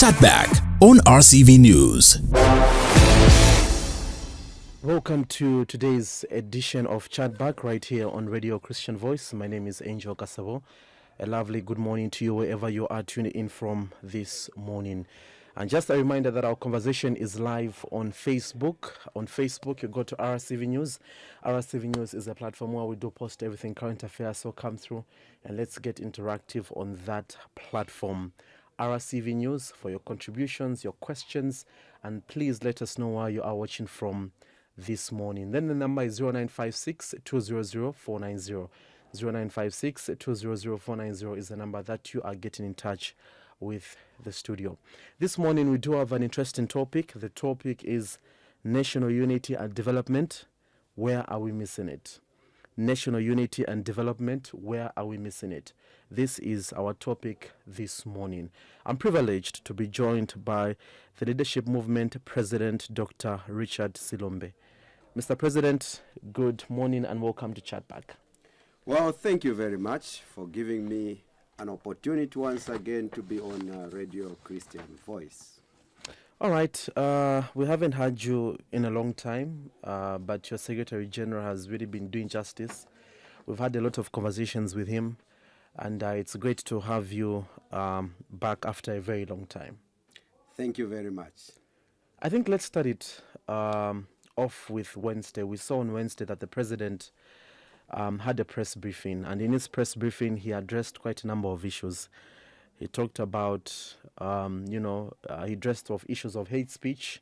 Chatback on RCV News. Welcome to today's edition of Chatback right here on Radio Christian Voice. My name is Angel Kasabo. A lovely good morning to you wherever you are tuning in from this morning. And just a reminder that our conversation is live on Facebook. On Facebook, you go to RCV News. RCV News is a platform where we do post everything current affairs, so come through and let's get interactive on that platform. RCV News for your contributions, your questions, and please let us know where you are watching from this morning. Then the number is 0956 200 490. 0956 200 490 is the number that you are getting in touch with the studio. This morning we do have an interesting topic. The topic is national unity and development. Where are we missing it? National unity and development, where are we missing it? This is our topic this morning. I'm privileged to be joined by the Leadership Movement President, Dr. Richard Silumbe. Mr. President, good morning and welcome to Chatback. Well, thank you very much for giving me an opportunity once again to be on Radio Christian Voice. All right, we haven't had you in a long time, but your Secretary General has really been doing justice. We've had a lot of conversations with him, and it's great to have you back after a very long time. Thank you very much. I think let's start it off with Wednesday. We saw on Wednesday that the President had a press briefing, and in his press briefing, he addressed quite a number of issues. He talked about, he addressed of issues of hate speech,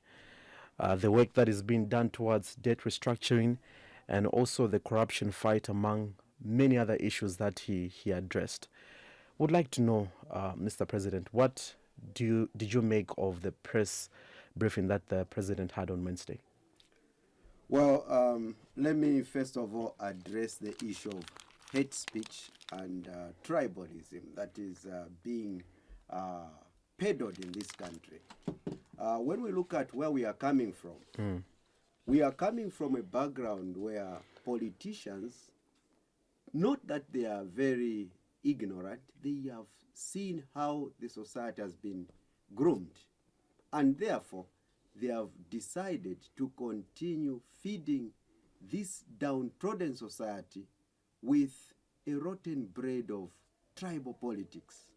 the work that is being done towards debt restructuring, and also the corruption fight, among many other issues that he addressed. Would like to know, Mr. President, what did you make of the press briefing that the President had on Wednesday? Well, let me first of all address the issue of hate speech and tribalism that is being peddled in this country. When we look at where we are coming from, we are coming from a background where politicians, not that they are very ignorant, they have seen how the society has been groomed, and therefore they have decided to continue feeding this downtrodden society with a rotten bread of tribal politics.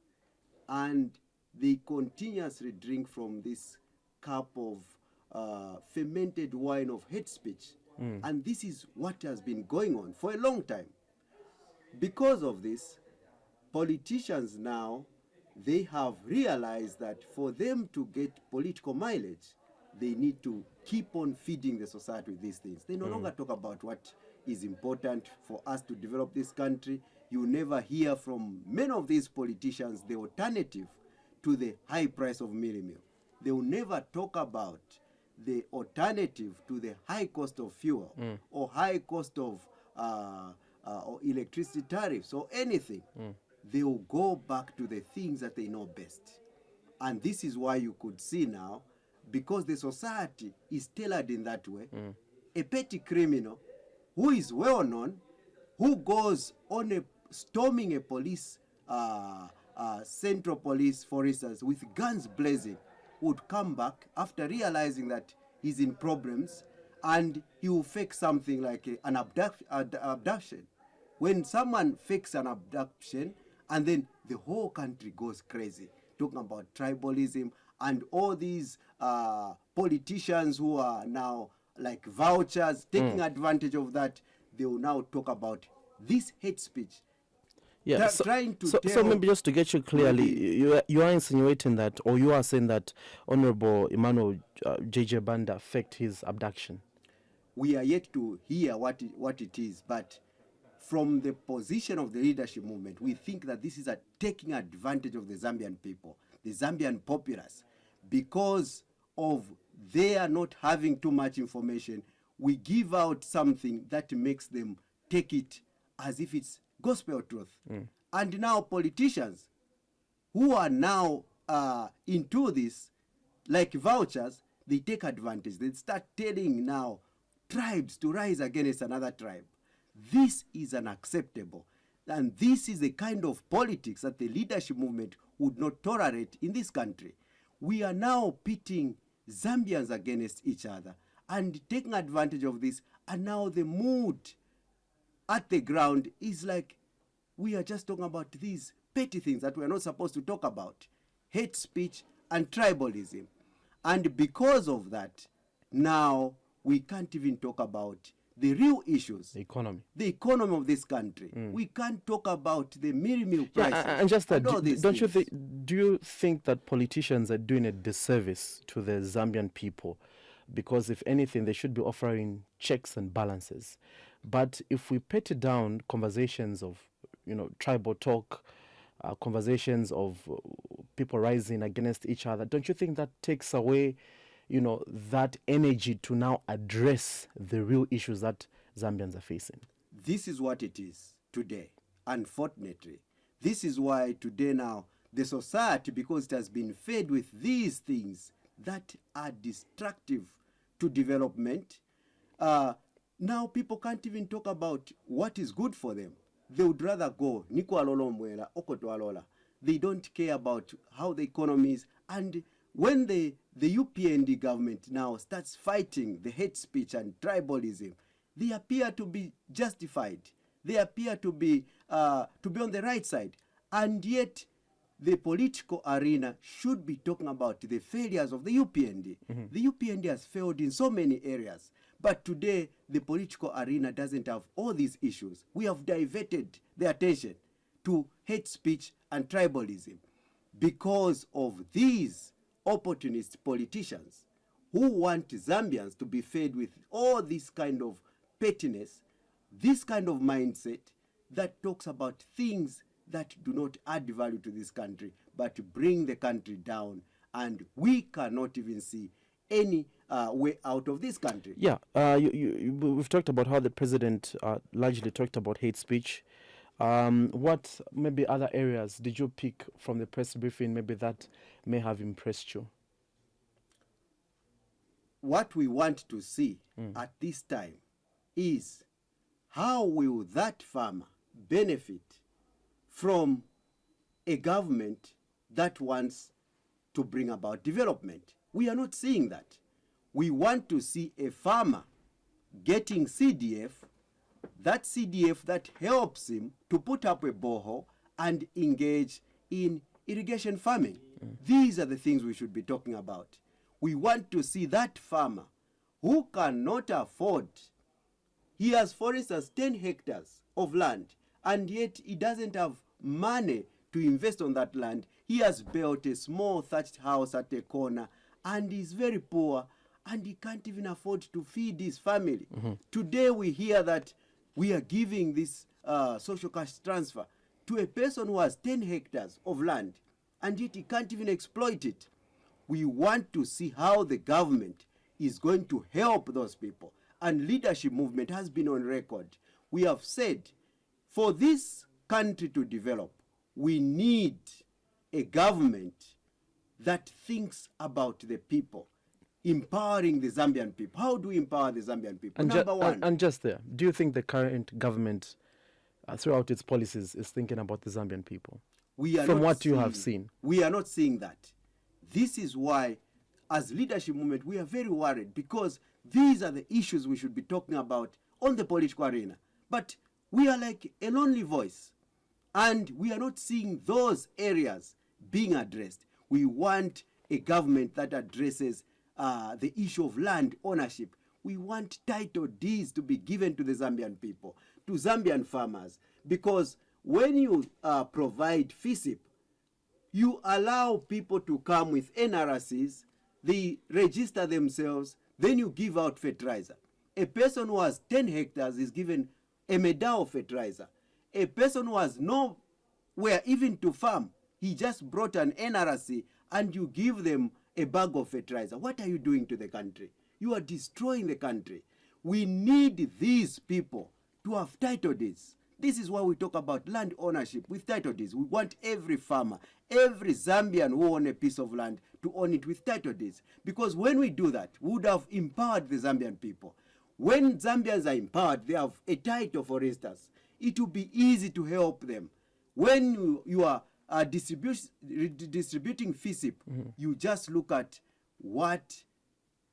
And they continuously drink from this cup of fermented wine of hate speech. And this is what has been going on for a long time. Because of this, politicians now, they have realized that for them to get political mileage, they need to keep on feeding the society with these things. They no longer talk about what is important for us to develop this country. You never hear from many of these politicians the alternative to the high price of meal. They will never talk about the alternative to the high cost of fuel or high cost of or electricity tariffs or anything. They will go back to the things that they know best. And this is why you could see now, because the society is tailored in that way, a petty criminal who is well known, who goes on storming a police, central police, for instance, with guns blazing, would come back after realizing that he's in problems, and he will fake something like an abduction. When someone fakes an abduction, and then the whole country goes crazy, talking about tribalism, and all these politicians who are now like vouchers, taking advantage of that, they will now talk about this hate speech. Yeah, so maybe just to get you clearly, you are insinuating that, or you are saying that Honorable Emmanuel J.J. Banda faked his abduction. We are yet to hear what it is, but from the position of the leadership movement, we think that this is taking advantage of the Zambian people, the Zambian populace, because of their not having too much information. We give out something that makes them take it as if it's gospel truth. And now politicians who are now into this, like vouchers, they take advantage. They start telling now tribes to rise against another tribe. This is unacceptable. And this is the kind of politics that the leadership movement would not tolerate in this country. we are now pitting Zambians against each other and taking advantage of this. And now the mood at the ground is like we are just talking about these petty things that we are not supposed to talk about, hate speech and tribalism. And because of that, now we can't even talk about the real issues. The economy of this country. We can't talk about the meal prices. And just that, don't you think? Do you think that politicians are doing a disservice to the Zambian people? Because if anything, they should be offering checks and balances. But if we petty down conversations of, tribal talk, conversations of people rising against each other, don't you think that takes away, that energy to now address the real issues that Zambians are facing? This is what it is today, unfortunately. This is why today now the society, because it has been fed with these things that are destructive to development, now people can't even talk about what is good for them. They would rather go Nikwalolo Okotwalola. They don't care about how the economy is. And when the UPND government now starts fighting the hate speech and tribalism, they appear to be justified. They appear to be on the right side. And yet the political arena should be talking about the failures of the UPND. The UPND has failed in so many areas. But today, the political arena doesn't have all these issues. We have diverted the attention to hate speech and tribalism because of these opportunist politicians who want Zambians to be fed with all this kind of pettiness, this kind of mindset that talks about things that do not add value to this country, but bring the country down. And we cannot even see any way out of this country. Yeah, we've talked about how the president largely talked about hate speech. What maybe other areas did you pick from the press briefing maybe that may have impressed you? What we want to see at this time is how will that farmer benefit from a government that wants to bring about development. We are not seeing that. We want to see a farmer getting CDF, that CDF that helps him to put up a borehole and engage in irrigation farming. These are the things we should be talking about. We want to see that farmer who cannot afford, he has, for instance, 10 hectares of land, and yet he doesn't have money to invest on that land. He has built a small thatched house at a corner, and he's very poor, and he can't even afford to feed his family. Today we hear that we are giving this social cash transfer to a person who has 10 hectares of land, and yet he can't even exploit it. We want to see how the government is going to help those people. And leadership movement has been on record. We have said, for this country to develop, we need a government that thinks about the people, empowering the Zambian people. How do we empower the Zambian people? And Number one. And just there, do you think the current government, throughout its policies, is thinking about the Zambian people? From what you have seen. We are not seeing that. This is why, as leadership movement, we are very worried, because these are the issues we should be talking about on the political arena. But we are like a lonely voice, and we are not seeing those areas being addressed. We want a government that addresses the issue of land ownership. We want title deeds to be given to the Zambian people, to Zambian farmers, because when you provide FISIP, you allow people to come with NRCs, they register themselves, then you give out fertilizer. A person who has 10 hectares is given a medal of fertilizer. A person who has nowhere even to farm, he just brought an NRC and you give them a bag of fertilizer. What are you doing to the country? You are destroying the country. We need these people to have title deeds. This is why we talk about land ownership with title deeds. We want every farmer, every Zambian who owns a piece of land to own it with title deeds. Because when we do that, we would have empowered the Zambian people. When Zambians are empowered, they have a title, for instance. It will be easy to help them. When you are distributing FISIP, you just look at what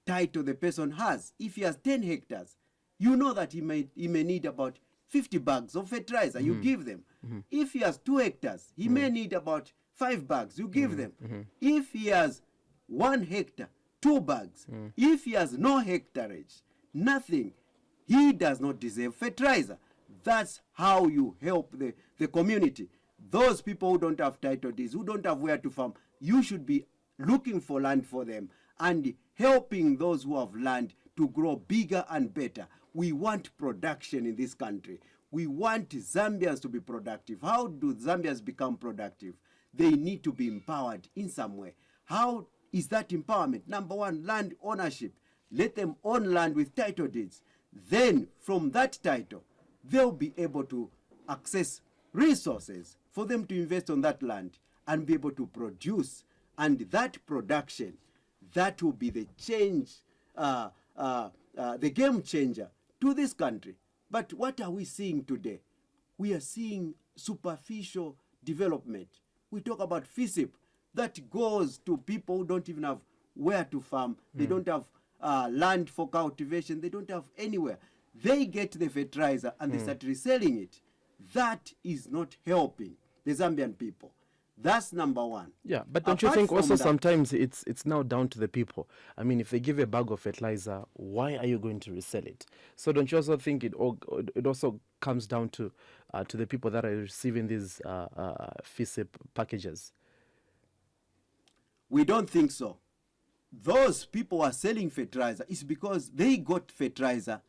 title the person has. If he has 10 hectares, you know that he may need about 50 bags of fertilizer. You give them. If he has 2 hectares, he may need about 5 bags. You give them. If he has 1 hectare, 2 bags. If he has no hectareage, nothing, he does not deserve fertilizer. That's how you help the community. Those people who don't have title deeds, who don't have where to farm, you should be looking for land for them and helping those who have land to grow bigger and better. We want production in this country. We want Zambians to be productive. How do Zambians become productive? They need to be empowered in some way. How is that empowerment? Number one, land ownership. Let them own land with title deeds. Then, from that title, they'll be able to access resources for them to invest on that land and be able to produce. And that production, that will be the change, the game changer to this country. But what are we seeing today? We are seeing superficial development. We talk about FISIP that goes to people who don't even have where to farm. They don't have land for cultivation. They don't have anywhere. They get the fertilizer and they start reselling it. That is not helping the Zambian people. That's number one. Yeah, but don't you think also sometimes it's now down to the people? I mean, if they give a bag of fertilizer, why are you going to resell it? So don't you also think it also comes down to the people that are receiving these FISIP packages? We don't think so. Those people who are selling fertilizer is because they got fertilizer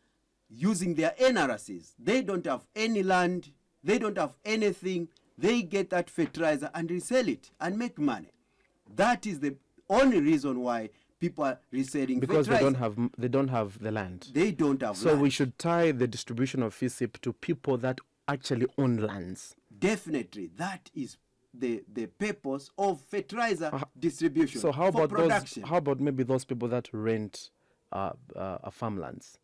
using their NRCs. They don't have any land. They don't have anything. They get that fertilizer and resell it and make money. That is the only reason why people are reselling because fertilizer. they don't have the land. They don't have so land. We should tie the distribution of FISIP to people that actually own lands. Definitely. That is the purpose of fertilizer distribution. So how for about production. how about maybe those people that rent farmlands?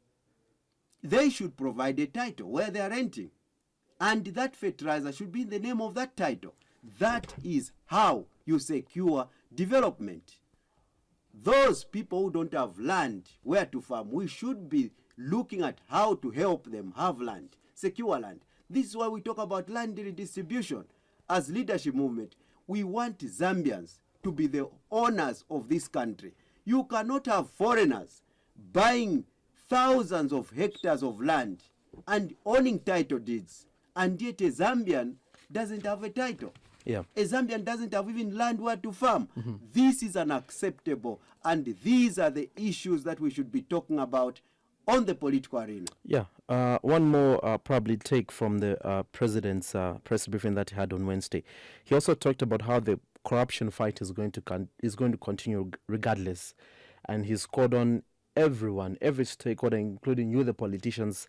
They should provide a title where they are renting. And that fertilizer should be in the name of that title. That is how you secure development. Those people who don't have land where to farm, we should be looking at how to help them have land, secure land. This is why we talk about land redistribution. As leadership movement, we want Zambians to be the owners of this country. You cannot have foreigners buying thousands of hectares of land and owning title deeds. And yet a Zambian doesn't have a title. Yeah. A Zambian doesn't have even land where to farm. This is unacceptable. And these are the issues that we should be talking about on the political arena. Yeah. One more probably take from the president's press briefing that he had on Wednesday. He also talked about how the corruption fight is going to continue regardless. And he's called on everyone, every stakeholder, including you, the politicians,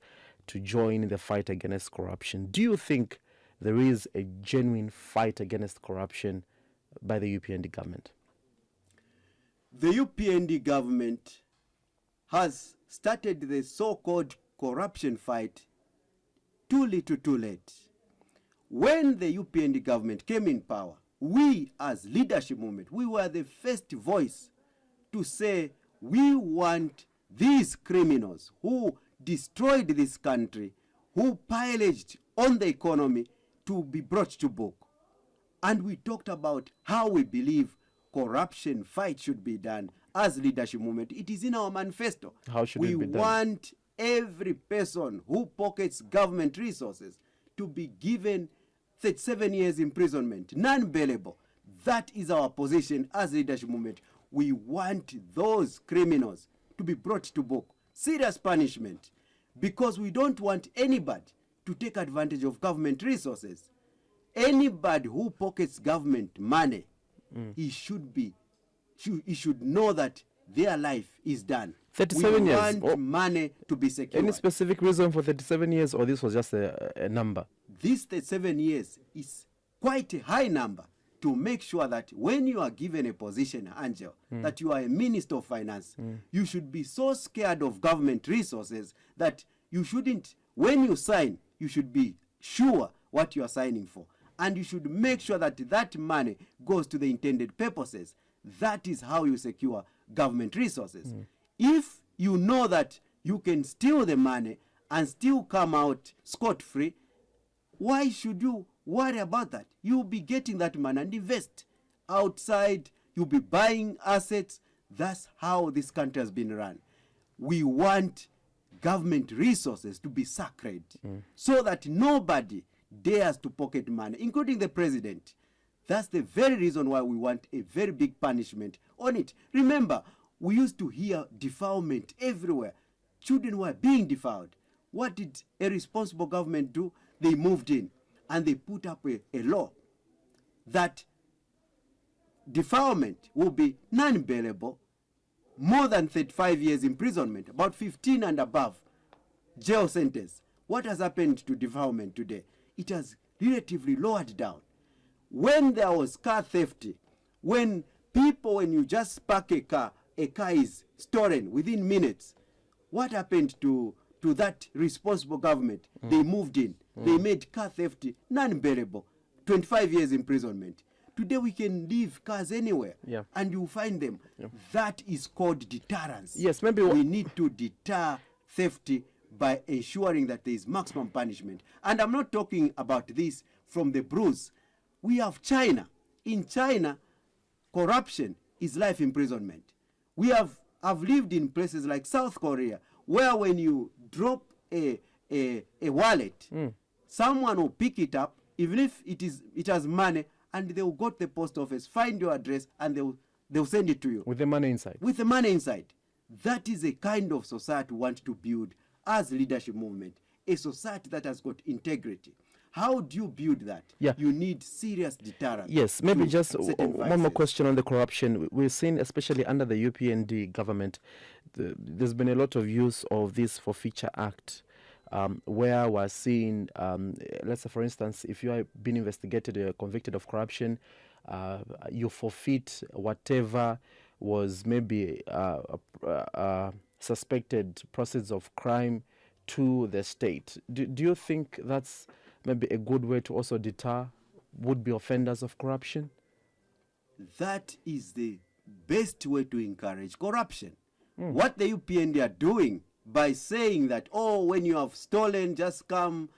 to join in the fight against corruption. Do you think there is a genuine fight against corruption by the UPND government? The UPND government has started the so-called corruption fight too little too late. When the UPND government came in power, we as leadership movement, we were the first voice to say we want these criminals who destroyed this country, who pillaged on the economy, to be brought to book. And we talked about how we believe corruption fight should be done as leadership movement. It is in our manifesto. How should it be done? We want every person who pockets government resources to be given 37 years imprisonment, non-bailable. That is our position as leadership movement. We want those criminals to be brought to book. Serious punishment, because we don't want anybody to take advantage of government resources. Anybody who pockets government money, he should know that their life is done. 37 years. We want money to be secured. Any specific reason for 37 years, or this was just a number? This 37 years is quite a high number to make sure that when you are given a position, Angel, that you are a minister of finance, you should be so scared of government resources that you shouldn't, when you sign, you should be sure what you are signing for. and you should make sure that that money goes to the intended purposes. That is how you secure government resources. If you know that you can steal the money and still come out scot-free, why should you worry about that? You'll be getting that money and invest outside. You'll be buying assets. That's how this country has been run. We want government resources to be sacred so that nobody dares to pocket money, including the president. That's the very reason why we want a very big punishment on it. Remember, we used to hear defilement everywhere. Children were being defiled. What did a responsible government do? They moved in and they put up a law that defilement will be non-bailable, more than 35 years imprisonment, about 15 and above jail sentence. What has happened to defilement today? It has relatively lowered down. When there was car theft, when you just park a car is stolen within minutes, what happened to that responsible government? They moved in. They made car theft non-bearable, 25 years imprisonment. Today we can leave cars anywhere, and you find them. That is called deterrence. Yes, maybe we need to deter theft by ensuring that there is maximum punishment. And I'm not talking about this from the bruise. We have China. In China, corruption is life imprisonment. I've lived in places like South Korea, where when you drop a wallet, someone will pick it up, even if it has money, and they will go to the post office, find your address, and they'll send it to you. With the money inside. With the money inside. That is a kind of society we want to build as leadership movement. A society that has got integrity. How do you build that? You need serious deterrence. Yes, maybe just one more question on the corruption. We've seen, especially under the UPND government, there's been a lot of use of this Forfeiture Act, where we're seeing, let's say, for instance, if you are being investigated or convicted of corruption, you forfeit whatever was maybe suspected proceeds of crime to the state. Do you think that's maybe a good way to also deter would-be offenders of corruption? That is the best way to encourage corruption. What the UPND are doing by saying that, when you have stolen, just come,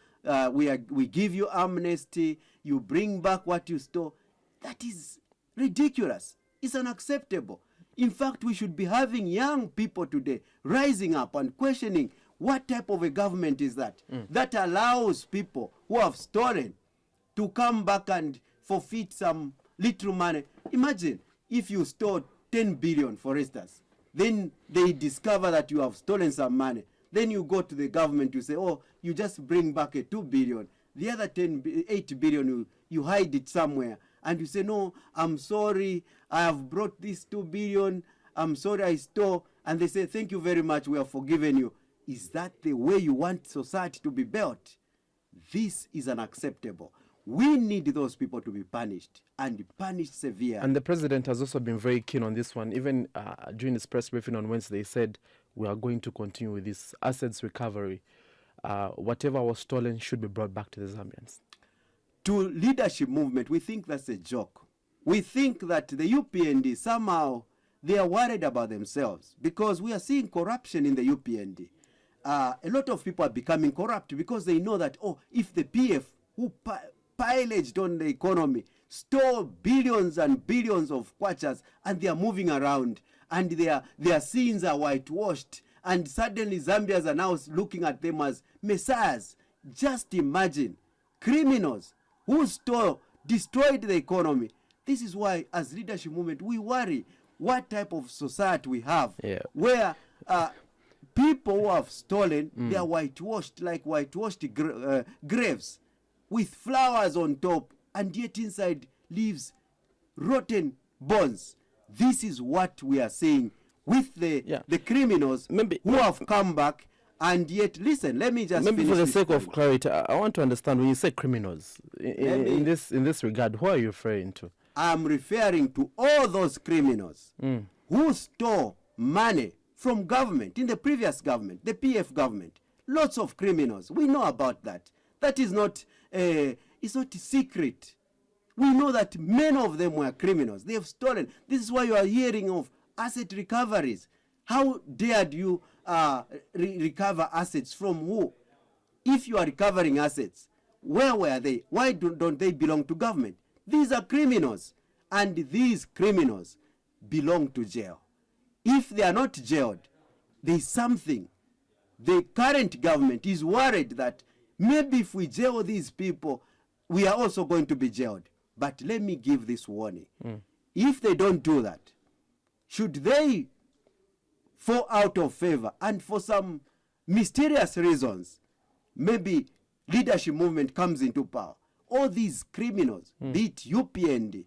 we give you amnesty, you bring back what you stole, that is ridiculous. It's unacceptable. In fact, we should be having young people today rising up and questioning what type of a government is that that allows people who have stolen to come back and forfeit some little money. Imagine if you stole 10 billion, for instance, then they discover that you have stolen some money. Then you go to the government, you say, you just bring back a 2 billion. The other 8 billion, you hide it somewhere. And you say, no, I'm sorry, I have brought this 2 billion, I'm sorry I stole. And they say, thank you very much, we have forgiven you. Is that the way you want society to be built? This is unacceptable. We need those people to be punished, and punished severely. And the president has also been very keen on this one. Even during his press briefing on Wednesday, he said, we are going to continue with this assets recovery. Whatever was stolen should be brought back to the Zambians. To leadership movement, we think that's a joke. We think that the UPND, somehow, they are worried about themselves because we are seeing corruption in the UPND. A lot of people are becoming corrupt because they know that, if the PF, who pillaged on the economy, stole billions and billions of kwachas, and they are moving around, and their sins are whitewashed, and suddenly Zambians are now looking at them as messiahs. Just imagine, criminals who destroyed the economy. This is why, as leadership movement, we worry what type of society we have, where people who have stolen, they are whitewashed, like whitewashed graves, with flowers on top, and yet inside lives rotten bones. This is what we are saying with the criminals who have come back. And yet, listen, let me just maybe for the sake of clarity, I want to understand, when you say criminals, in this regard, who are you referring to? I'm referring to all those criminals who stole money from government, in the previous government, the PF government. Lots of criminals. We know about that. That is not It's not a secret. We know that many of them were criminals. They have stolen. This is why you are hearing of asset recoveries. How dared you recover assets from who? If you are recovering assets, where were they? Why don't they belong to government? These are criminals, and these criminals belong to jail. If they are not jailed, there is something. The current government is worried that maybe if we jail these people, we are also going to be jailed. But let me give this warning. If they don't do that, should they fall out of favor, and for some mysterious reasons, maybe leadership movement comes into power, all these criminals, be it UPND,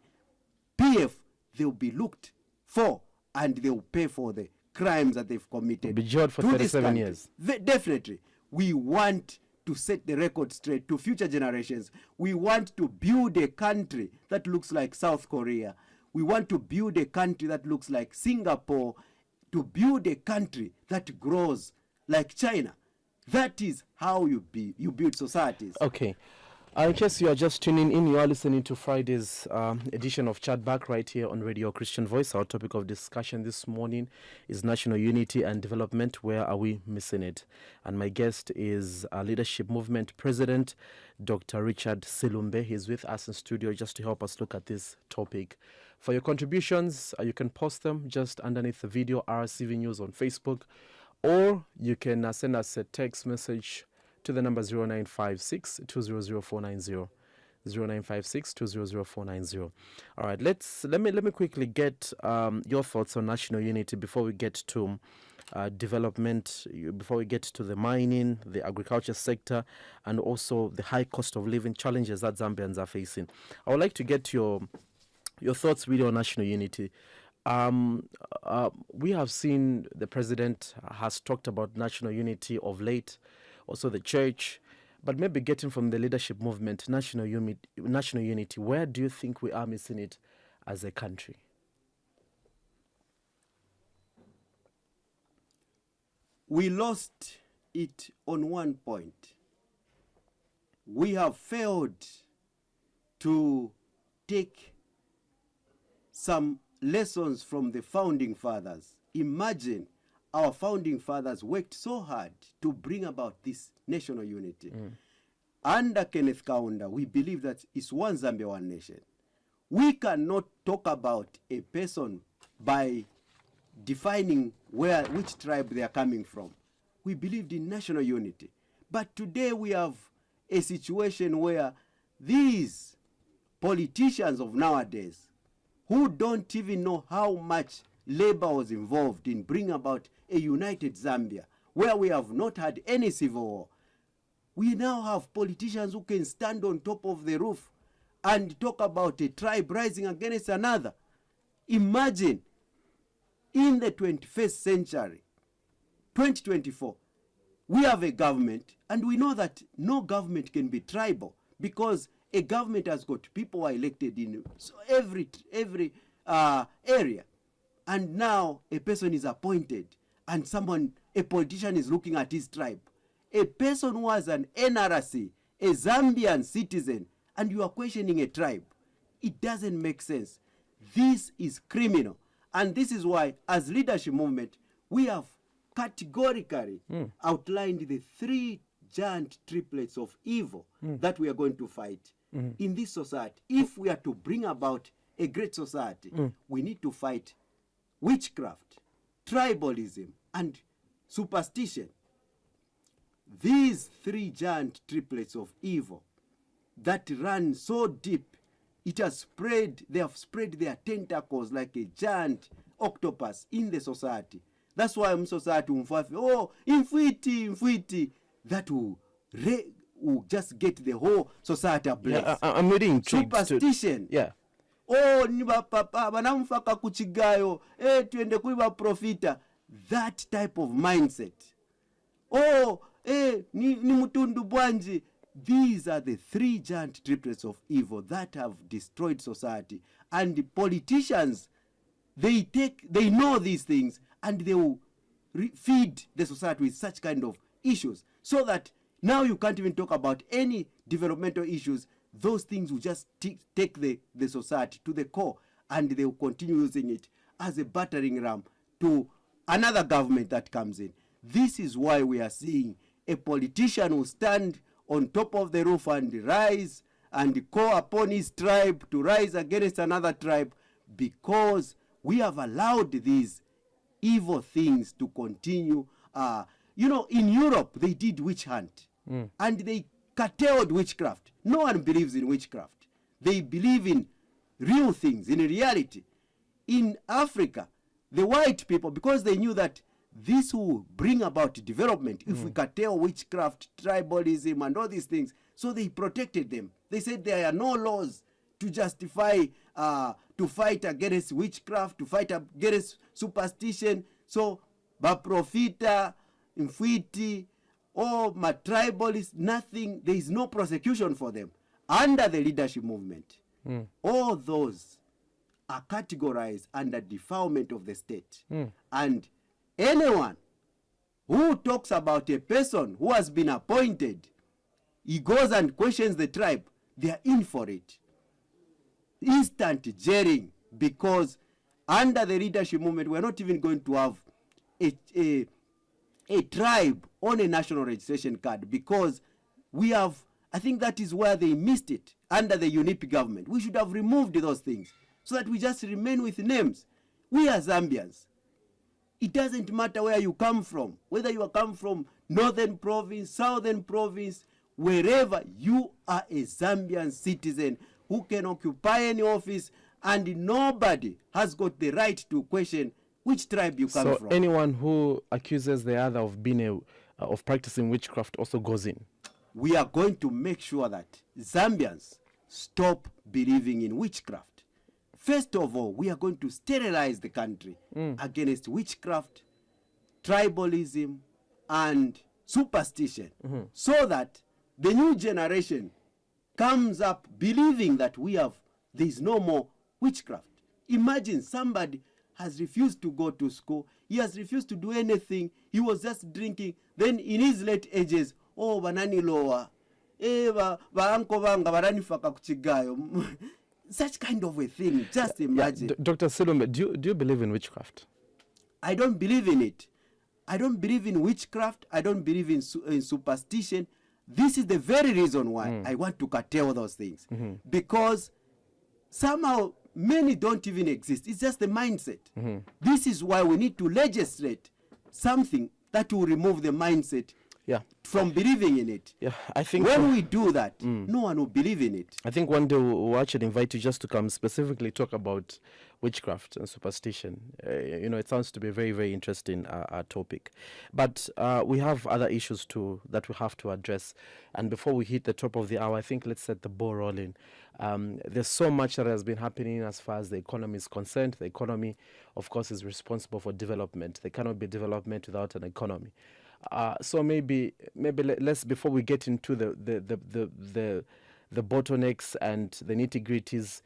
PF, they'll be looked for and they'll pay for the crimes that they've committed. Be jailed for 37 years. Definitely. We want to set the record straight to future generations. We want to build a country that looks like South Korea. We want to build a country that looks like Singapore, to build a country that grows like China. That is how you build societies. Okay. I guess you are just tuning in. You are listening to Friday's edition of Chatback right here on Radio Christian Voice. Our topic of discussion this morning is national unity and development. Where are we missing it? And my guest is Leadership Movement President, Dr. Richard Silumbe. He's with us in studio just to help us look at this topic. For your contributions, you can post them just underneath the video, RCV News on Facebook, or you can send us a text message to the number 0956 200 490. 0956 200 490. All right, let me quickly get your thoughts on national unity before we get to development, before we get to the mining, the agriculture sector, and also the high cost of living challenges that Zambians are facing. I would like to get your thoughts really on national unity. We have seen the president has talked about national unity of late, also the church, but maybe getting from the leadership movement, national unity, where do you think we are missing it as a country? We lost it on one point. We have failed to take some lessons from the founding fathers. Imagine our founding fathers worked so hard to bring about this national unity. Under Kenneth Kaunda, we believe that it's one Zambia, one nation. We cannot talk about a person by defining which tribe they are coming from. We believed in national unity. But today we have a situation where these politicians of nowadays, who don't even know how much labor was involved in bringing about a united Zambia, where we have not had any civil war. We now have politicians who can stand on top of the roof and talk about a tribe rising against another. Imagine, in the 21st century, 2024, we have a government, and we know that no government can be tribal, because a government has got people who are elected in every area. And now a person is appointed, and a politician is looking at his tribe. A person who has an NRC, a Zambian citizen, and you are questioning a tribe. It doesn't make sense. This is criminal. And this is why, as leadership movement, we have categorically outlined the three giant triplets of evil that we are going to fight in this society. If we are to bring about a great society, we need to fight witchcraft, tribalism, and superstition. These three giant triplets of evil that run so deep, they have spread their tentacles like a giant octopus in the society. That's why society infwiti, that will just get the whole society ablaze. Yeah, I'm really intrigued. Superstition. Yeah. Ni bapapa banamfaka kuchigayo, tuende kuiba profita. That type of mindset. Ni mutundu bwanji. These are the three giant triplets of evil that have destroyed society. And the politicians, they know these things, and they will feed the society with such kind of issues, so that now you can't even talk about any developmental issues. those things will just take the society to the core, and they will continue using it as a battering ram to another government that comes in. This is why we are seeing a politician who stand on top of the roof and rise and call upon his tribe to rise against another tribe, because we have allowed these evil things to continue. In Europe, they did witch hunt, and they curtailed witchcraft. No one believes in witchcraft. They believe in real things, in reality. In Africa, the white people, because they knew that this will bring about development if we curtail witchcraft, tribalism, and all these things, so they protected them. They said there are no laws to justify, to fight against witchcraft, to fight against superstition. So, Baprofita, Mfwiti, or my tribalists, nothing, there is no prosecution for them. Under the leadership movement, all those are categorized under defilement of the state. And anyone who talks about a person who has been appointed, he goes and questions the tribe, they are in for it. Instant jailing, because under the leadership movement, we're not even going to have a tribe on a national registration card, because we have, I think that is where they missed it under the UNIP government. We should have removed those things so that we just remain with names. We are Zambians. It doesn't matter where you come from, whether you come from northern province, southern province, wherever, you are a Zambian citizen who can occupy any office, and nobody has got the right to question which tribe you come from. So anyone who accuses the other of being of practicing witchcraft also goes in. We are going to make sure that Zambians stop believing in witchcraft. First of all, we are going to sterilize the country against witchcraft, tribalism, and superstition, so that the new generation comes up believing that there is no more witchcraft. Imagine somebody has refused to go to school, he has refused to do anything, he was just drinking, then in his late ages, banani loa, baanko banga baranifaka kuchigayo. Such kind of a thing, just imagine. Dr. Silumbe, do you believe in witchcraft? I don't believe in it. I don't believe in witchcraft. I don't believe in superstition. This is the very reason why I want to curtail those things. Because somehow many don't even exist. It's just the mindset. This is why we need to legislate something that will remove the mindset from believing in it. I think when we do that, no one will believe in it. I think one day we'll actually invite you just to come specifically talk about witchcraft and superstition. It sounds to be a very, very interesting topic. But we have other issues too that we have to address. And before we hit the top of the hour, I think let's set the ball rolling. There's so much that has been happening as far as the economy is concerned. The economy, of course, is responsible for development. There cannot be development without an economy. So maybe let's, before we get into the bottlenecks and the nitty-gritties,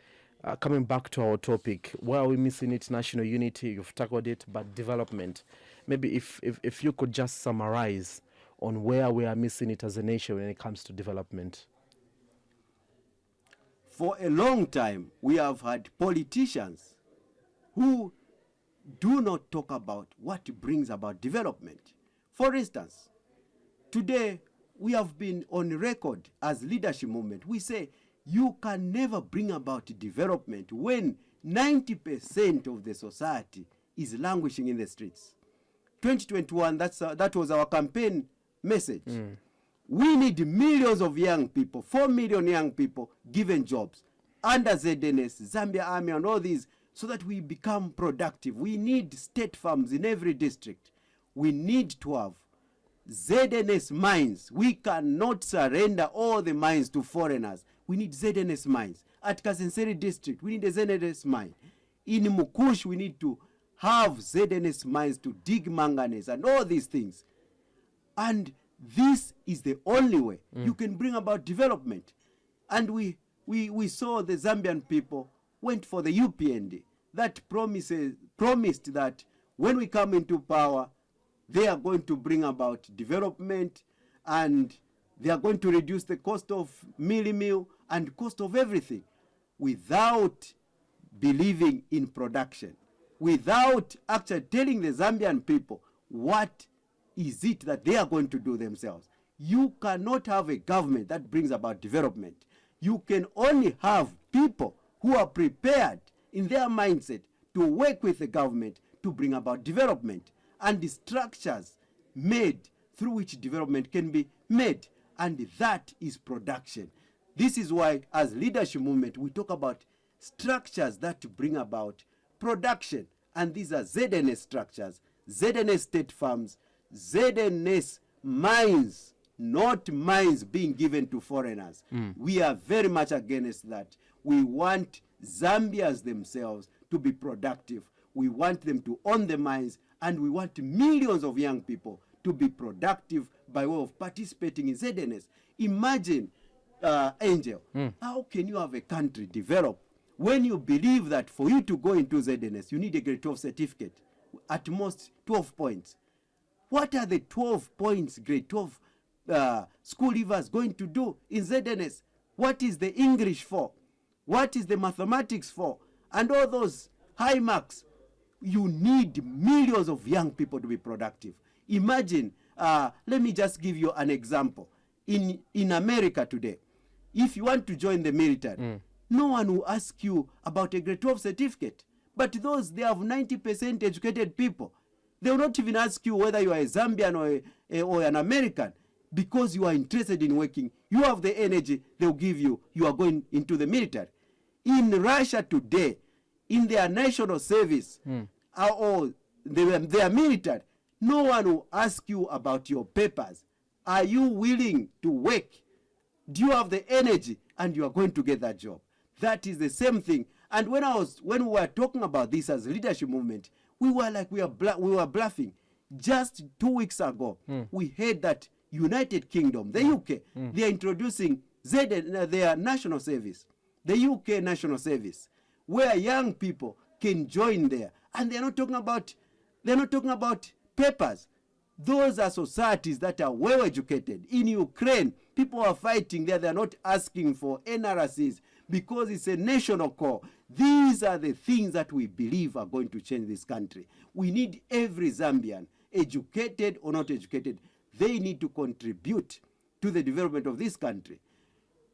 coming back to our topic, where are we missing it? National unity, you've tackled it, but development. Maybe if you could just summarize on where we are missing it as a nation when it comes to development. For a long time, we have had politicians who do not talk about what brings about development. For instance, today we have been on record as leadership movement. We say you can never bring about development when 90% of the society is languishing in the streets. 2021, that was our campaign message. We need millions of young people, 4 million young people given jobs under ZNS, Zambia Army, and all these, so that we become productive. We need state farms in every district. We need to have ZNS mines. We cannot surrender all the mines to foreigners. We need ZNS mines. At Kasenseri district, we need a ZNS mine. In Mukush, we need to have ZNS mines to dig manganese and all these things. And this is the only way you can bring about development. And we saw the Zambian people went for the UPND that promised that when we come into power, they are going to bring about development, and they are going to reduce the cost of meal and cost of everything without believing in production, without actually telling the Zambian people what is it that they are going to do themselves. You cannot have a government that brings about development. You can only have people who are prepared in their mindset to work with the government to bring about development, and the structures made through which development can be made, and that is production. This is why, as leadership movement, we talk about structures that bring about production, and these are ZNS structures, ZNS state farms, ZNS mines, not mines being given to foreigners. We are very much against that. We want Zambians themselves to be productive. We want them to own the mines, and we want millions of young people to be productive by way of participating in ZNS. Imagine, Angel, how can you have a country develop when you believe that for you to go into ZNS, you need a grade 12 certificate, at most 12 points. What are the 12 points grade 12 school leavers going to do in ZNS? What is the English for? What is the mathematics for? And all those high marks. You need millions of young people to be productive. Imagine, let me just give you an example. In America today, if you want to join the military, no one will ask you about a grade 12 certificate. But those, they have 90% educated people. They will not even ask you whether you are a Zambian or an American, because you are interested in working. You have the energy, they'll give you. You are going into the military. In Russia today, in their national service or their military, no one will ask you about your papers. Are you willing to work? Do you have the energy? And you are going to get that job. That is the same thing. And when we were talking about this as a leadership movement, we were like, we were bluffing. Just 2 weeks ago, we heard that United Kingdom, the UK, they are introducing their national service, the UK national service, where young people can join there. And they're not talking about papers. Those are societies that are well educated. In Ukraine, people are fighting there. They're not asking for NRCs because it's a national call. These are the things that we believe are going to change this country. We need every Zambian, educated or not educated, they need to contribute to the development of this country.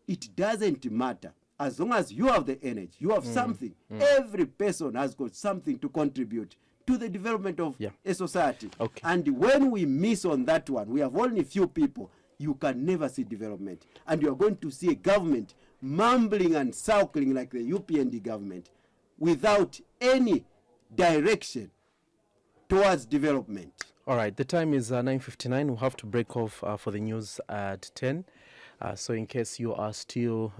It doesn't matter. As long as you have the energy, you have something. Every person has got something to contribute to the development of a society. Okay. And when we miss on that one, we have only few people, you can never see development. And you are going to see a government mumbling and circling like the UPND government without any direction towards development. All right, the time is 9:59. We'll have to break off for the news at 10. So in case you are still,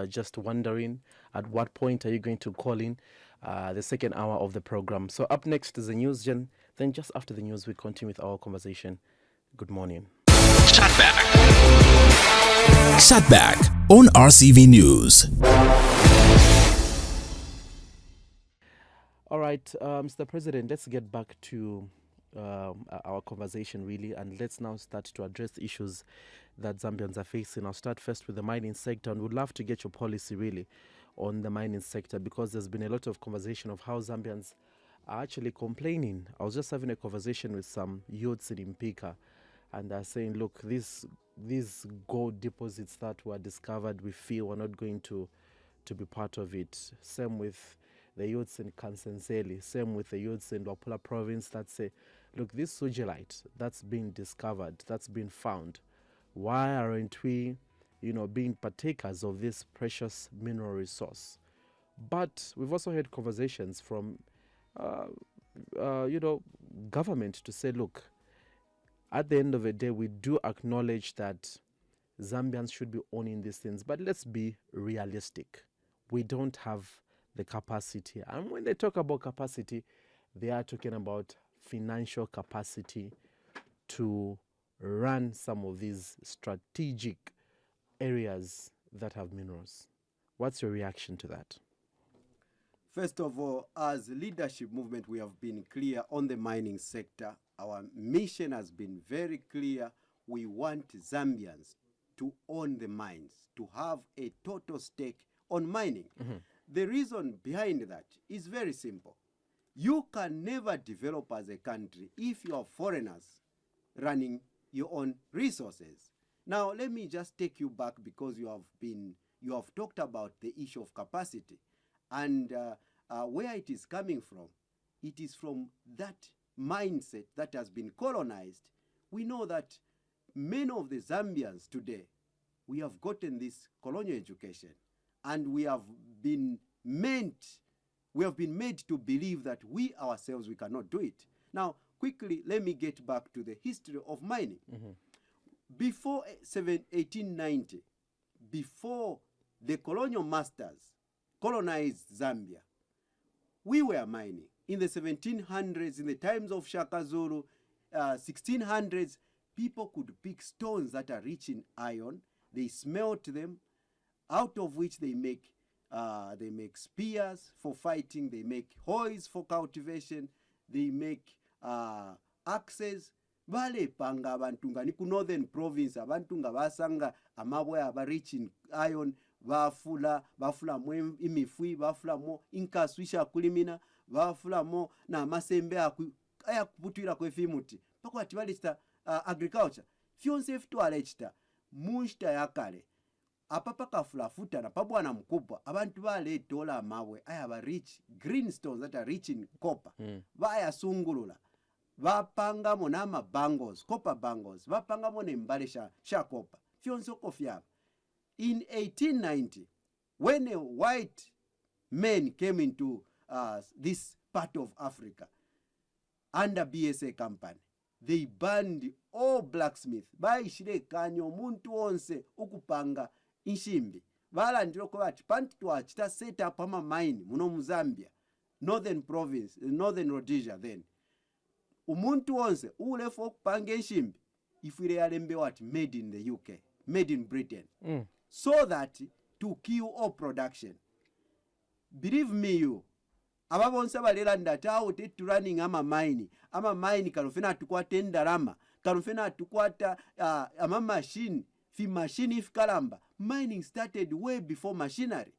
just wondering at what point are you going to call in the second hour of the program. So up next is the news, Jen. Then just after the news, we continue with our conversation. Good morning. Chatback on RCV News. All right, Mr. President, let's get back to our conversation, really, and let's now start to address the issues that Zambians are facing. I'll start first with the mining sector, and would love to get your policy, really, on the mining sector, because there's been a lot of conversation of how Zambians are actually complaining. I was just having a conversation with some youths in Mpika, and they're saying, look, these gold deposits that were discovered, we feel we're not going to be part of it. Same with the youths in Kansenseli, same with the youths in Luapula province that say, look, this sugilite that's been discovered, that's been found, why aren't we, being partakers of this precious mineral resource? But we've also had conversations from, government to say, look, at the end of the day, we do acknowledge that Zambians should be owning these things, but let's be realistic. We don't have the capacity. And when they talk about capacity, they are talking about financial capacity to run some of these strategic areas that have minerals. What's your reaction to that? First of all, as leadership movement, we have been clear on the mining sector. Our mission has been very clear. We want Zambians to own the mines, to have a total stake on mining. The reason behind that is very simple. You can never develop as a country if you are foreigners running your own resources. Now, let me just take you back, because you have talked about the issue of capacity and where it is coming from. It is from that mindset that has been colonized. We know that many of the Zambians today, we have gotten this colonial education, and we have been made to believe that we ourselves, we cannot do it. Now, quickly, let me get back to the history of mining. Before 1890, before the colonial masters colonized Zambia, we were mining. In the 1700s, in the times of Shaka Zulu, 1600s, people could pick stones that are rich in iron. They smelt them, out of which they make spears for fighting, they make hoes for cultivation, they make axes. Vale panga abantu nga ni ku northern province, abantu nga basanga amabwe aba rich in iron, bafula mu imifui, bafula mu inkaswisha kulimina, bafula mu na masembe ayakubutwira kwefimuti pako ati balista agriculture fyonse fitwala ekita munshita yakale apapa kafula futa na pabwana mkubwa abantu baleetola amabwe ayaba rich greenstones that are rich in copper bayasungulula bapangamo n'ama bangles, copper bangles, bapangamo n'embale sha copper fyonse oko fyaba. In 1890, when a white man came into this part of Africa under BSA company, they banned all blacksmiths. Bayishire kanya omuntu wonse ukupanga inshimbi. Balandira ko bati panti twachita set up ama mine muno mu Zambia, northern province, northern Rhodesia then. Umuntu wonse ulefu okupanga inshimbi ifire yalembe what made in the UK, made in Britain. So that to kill all production. Believe me you, ababonsa balera ndatawo tetu running ama mine kanofena tukwata endalama, kanofena tukwata ama machine, fi machine if kalamba. Mining started way before machinery.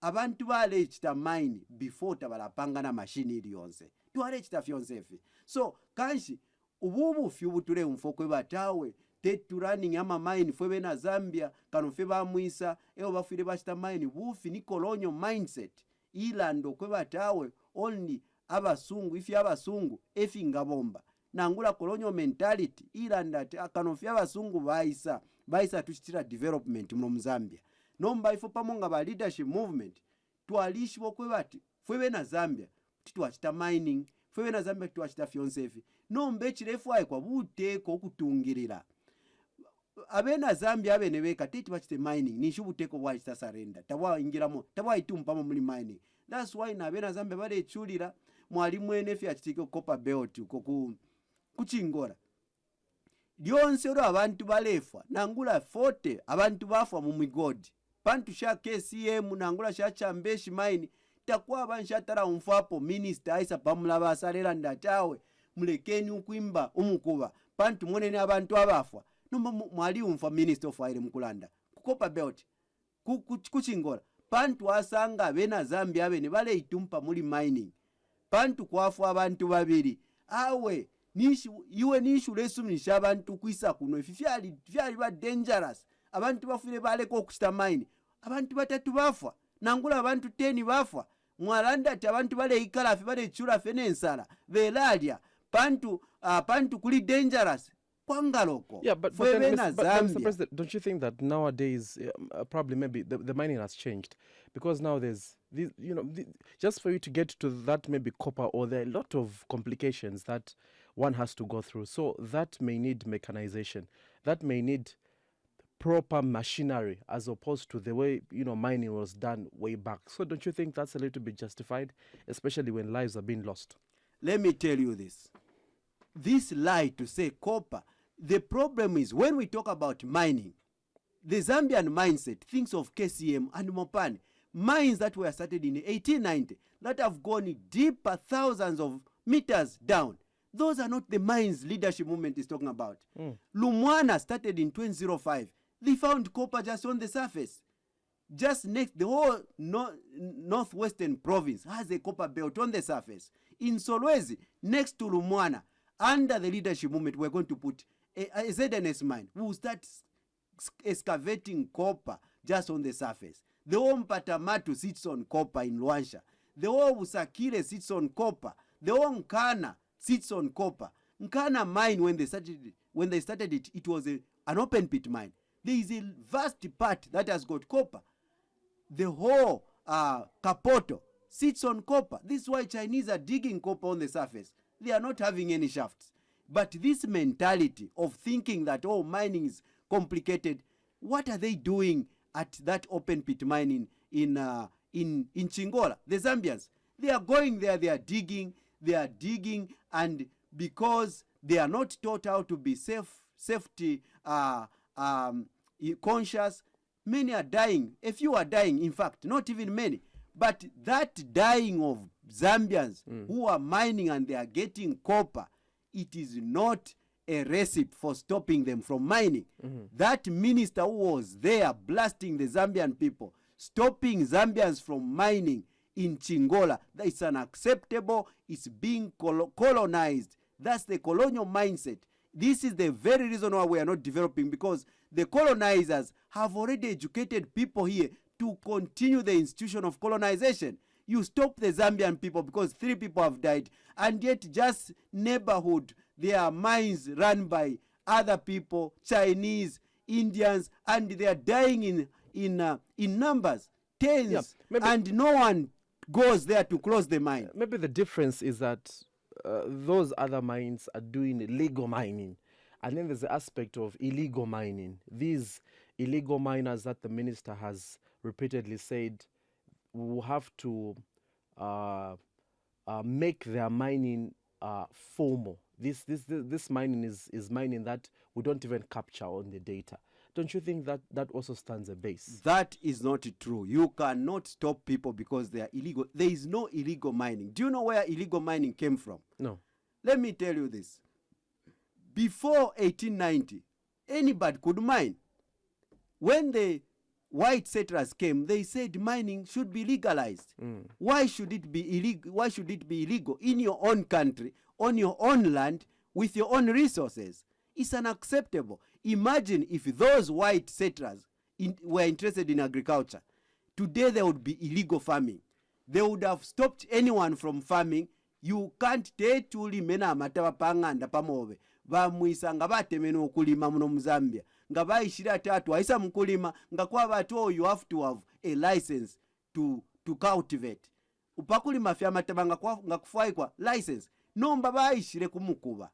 Abantu bale chita mine before tabalapanga na machine ili yonse. Tuwale chita fyonsefi. So, kanshi, ububu fyubutule mfokwe batawe, tetu running ama mine fwebe na Zambia, kanofeba muisa, eo bafire bachita mine, bufi ni colonial mindset. Ilando kwe batawe, only abasungu, ifi abasungu, efi ngabomba. Nangula colonial mentality, ilanda kanofia abasungu baisa tuchitira development mno Zambia. Nomba ifo pamonga ba leadership movement, tuwalishi wokwe bati, fwebe na Zambia, tituachita mining, fwebe na Zambia tuachita fyonsefi. Nombe chirefu ae kwa buteko okutungirira. Abena Zambia abenebeka teti bachite mining, nishu buteko bwachita surrender. Tawa ingiramo, tawa itumpamo muli mining. That's why na abena Zambia bade chulira, mwalimu enefi achitike copper belt kuchingora. Lyonse ro abantu balefwa, nangula 40 abantu bafwa mu migodi. Pantu sha KCM nangula sha chambeshi mine, takuwa abanshatara umfapo minister aisa pamula basalera ndatawe, mulekeni ukwimba umukuba. Pantu mwenene abantu abafwa. Nomba mwali umfa minister of aire mkulanda. Kukopa belt. Kuchingora. Pantu asanga bena Zambia abene bale itumpa muli mining. Pantu kwafwa abantu babiri. Awe, nishu lesu nisha abantu kwisa kuno. Fyali ba dangerous. Abantu bafune bale kukushita mine. Abantu batatu bafwa. Nangula abantu 10 bafwa. Mwalanda ati abantu bale ikalafi bale chula fene nsala. Velalia. Pantu kuli dangerous. Yeah, but Mr. President, don't you think that nowadays, probably maybe the mining has changed? Because now there's, just for you to get to that maybe copper, or there are a lot of complications that one has to go through. So that may need mechanization. That may need proper machinery as opposed to the way, mining was done way back. So don't you think that's a little bit justified, especially when lives are being lost? Let me tell you this. This lie to say copper, the problem is when we talk about mining, the Zambian mindset thinks of KCM and Mopane, mines that were started in 1890 that have gone deeper, thousands of meters down. Those are not the mines leadership movement is talking about. Lumwana started in 2005. They found copper just on the surface. Just next, the whole northwestern province has a copper belt on the surface. In Solwezi, next to Lumwana, under the leadership movement, we're going to put a ZNS mine. We will start excavating copper just on the surface. The whole Mpatamatu sits on copper in Luansha. The whole Usakile sits on copper. The whole Nkana sits on copper. Nkana mine, when they started it, it was an open pit mine. There is a vast part that has got copper. The whole Kapoto sits on copper. This is why Chinese are digging copper on the surface. They are not having any shafts. But this mentality of thinking that, oh, mining is complicated, what are they doing at that open pit mine in Chingola? The Zambians, they are going there, they are digging, and because they are not taught how to be safety conscious, many are dying. A few are dying, in fact, not even many. But that dying of Zambians who are mining and they are getting copper, it is not a recipe for stopping them from mining. That minister who was there blasting the Zambian people, stopping Zambians from mining in Chingola, that is unacceptable. It's being colonized. That's the colonial mindset. This is the very reason why we are not developing, because the colonizers have already educated people here to continue the institution of colonization. You stop the Zambian people because 3 people have died, and yet just neighborhood, there are mines run by other people, Chinese, Indians, and they are dying in numbers, tens, and no one goes there to close the mine. Maybe the difference is that those other mines are doing legal mining, and then there's the aspect of illegal mining. These illegal miners that the minister has repeatedly said will have to make their mining formal. This mining is mining that we don't even capture on the data. Don't you think that also stands a base? That is not true. You cannot stop people because they are illegal. There is no illegal mining. Do you know where illegal mining came from? No. Let me tell you this. Before 1890, anybody could mine. When the white settlers came, they said mining should be legalized. Why should it be illegal? Why should it be illegal in your own country, on your own land, with your own resources? It's unacceptable. Imagine if those white settlers were interested in agriculture. Today there would be illegal farming. They would have stopped anyone from farming. You can't tuli mena amatawa panganda pamobe. Bamwisa nga batemena okulima muno mu Zambia. Nga bayishira tatu aisa mukulima nga kwa batu, you have to have a license to cultivate. Upakulima fya mataba nga kufai kwa license. Nomba bayishire kumukuba.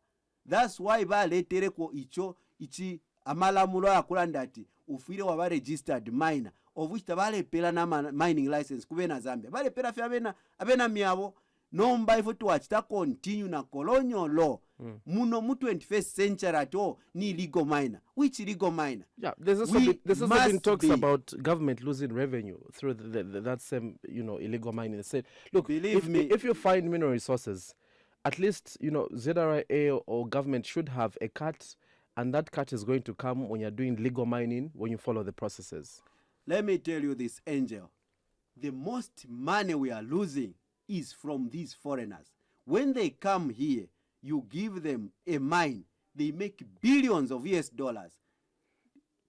That's why baletereko ichi amalamulo akulanda ati ufire waba registered miner, of which tabalepera na mining license kubena Zambia. Balepera fya abena miabo. Nomba ifo tuwachita continue na colonial law. Muno mu 21st century at all ni legal miner. Which legal miner? Yeah, there's also been talks about government losing revenue through that same illegal mining. They said, look, if you find mineral resources, at least ZRA or government should have a cut, and that cut is going to come when you're doing legal mining, when you follow the processes. Let me tell you this, Angel. The most money we are losing is from these foreigners. When they come here, you give them a mine, they make billions of US dollars.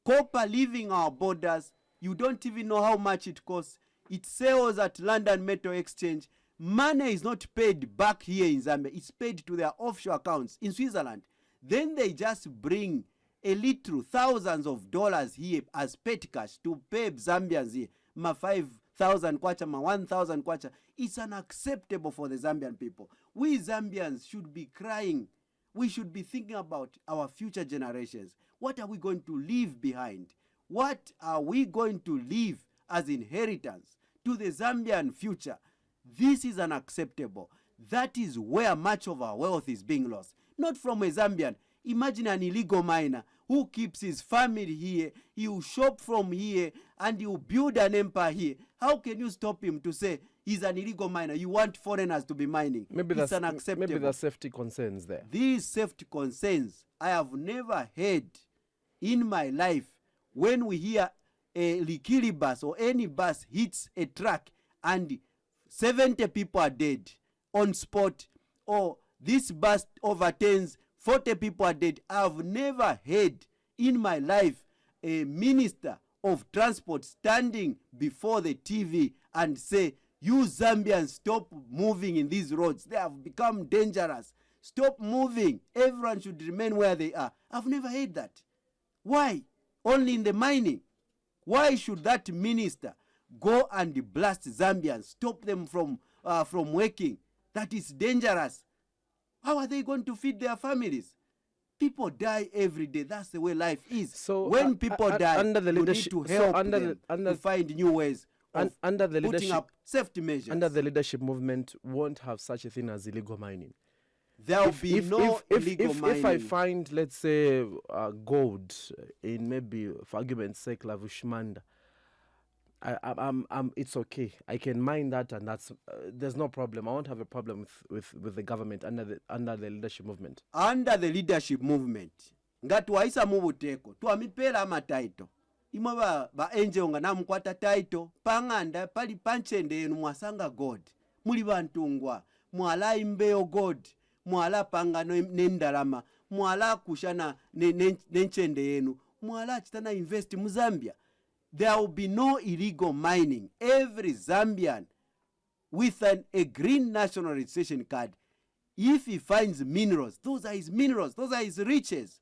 Copper leaving our borders, you don't even know how much it costs. It sells at London Metal Exchange. Money is not paid back here in Zambia. It's paid to their offshore accounts in Switzerland. Then they just bring a little thousands of dollars here as pet cash to pay Zambians here. Ma 5,000 kwacha, ma 1,000 kwacha. It's unacceptable for the Zambian people. We Zambians should be crying. We should be thinking about our future generations. What are we going to leave behind? What are we going to leave as inheritance to the Zambian future? This is unacceptable. That is where much of our wealth is being lost. Not from a Zambian. Imagine an illegal miner who keeps his family here. He will shop from here and he will build an empire here. How can you stop him to say he's an illegal miner? You want foreigners to be mining. It's unacceptable. Maybe there's safety concerns there. These safety concerns, I have never heard in my life when we hear a Likili bus or any bus hits a truck and 70 people are dead on spot, or this bus overturns, 40 people are dead. I've never heard in my life a minister of transport standing before the TV and say, you Zambians, stop moving in these roads. They have become dangerous. Stop moving. Everyone should remain where they are. I've never heard that. Why? Only in the mining. Why should that minister go and blast Zambians, stop them from working? That is dangerous. How are they going to feed their families? People die every day. That's the way life is. So when people die, under the you leadership, need to help under to find new ways of under the putting leadership, up safety measures. under the leadership movement, won't have such a thing as illegal mining. There will be no illegal mining. If I find, let's say, gold in, maybe for argument's sake, Lavushmanda, it's okay. I can mine that, and that's there's no problem. I won't have a problem with the government under the leadership movement. Under the leadership movement, ngati waisa mubuteko tuamipela ama taito imwe ba angel nga namukwata taito panganda pali panchende yenu mwasanga god muli bantungwa mwala imbeyo god mwala pangano nendalama mwala kushana nenchende yenu mwala chitana invest mu Zambia. There will be no illegal mining. Every Zambian with a green national registration card, if he finds minerals, those are his minerals, those are his riches.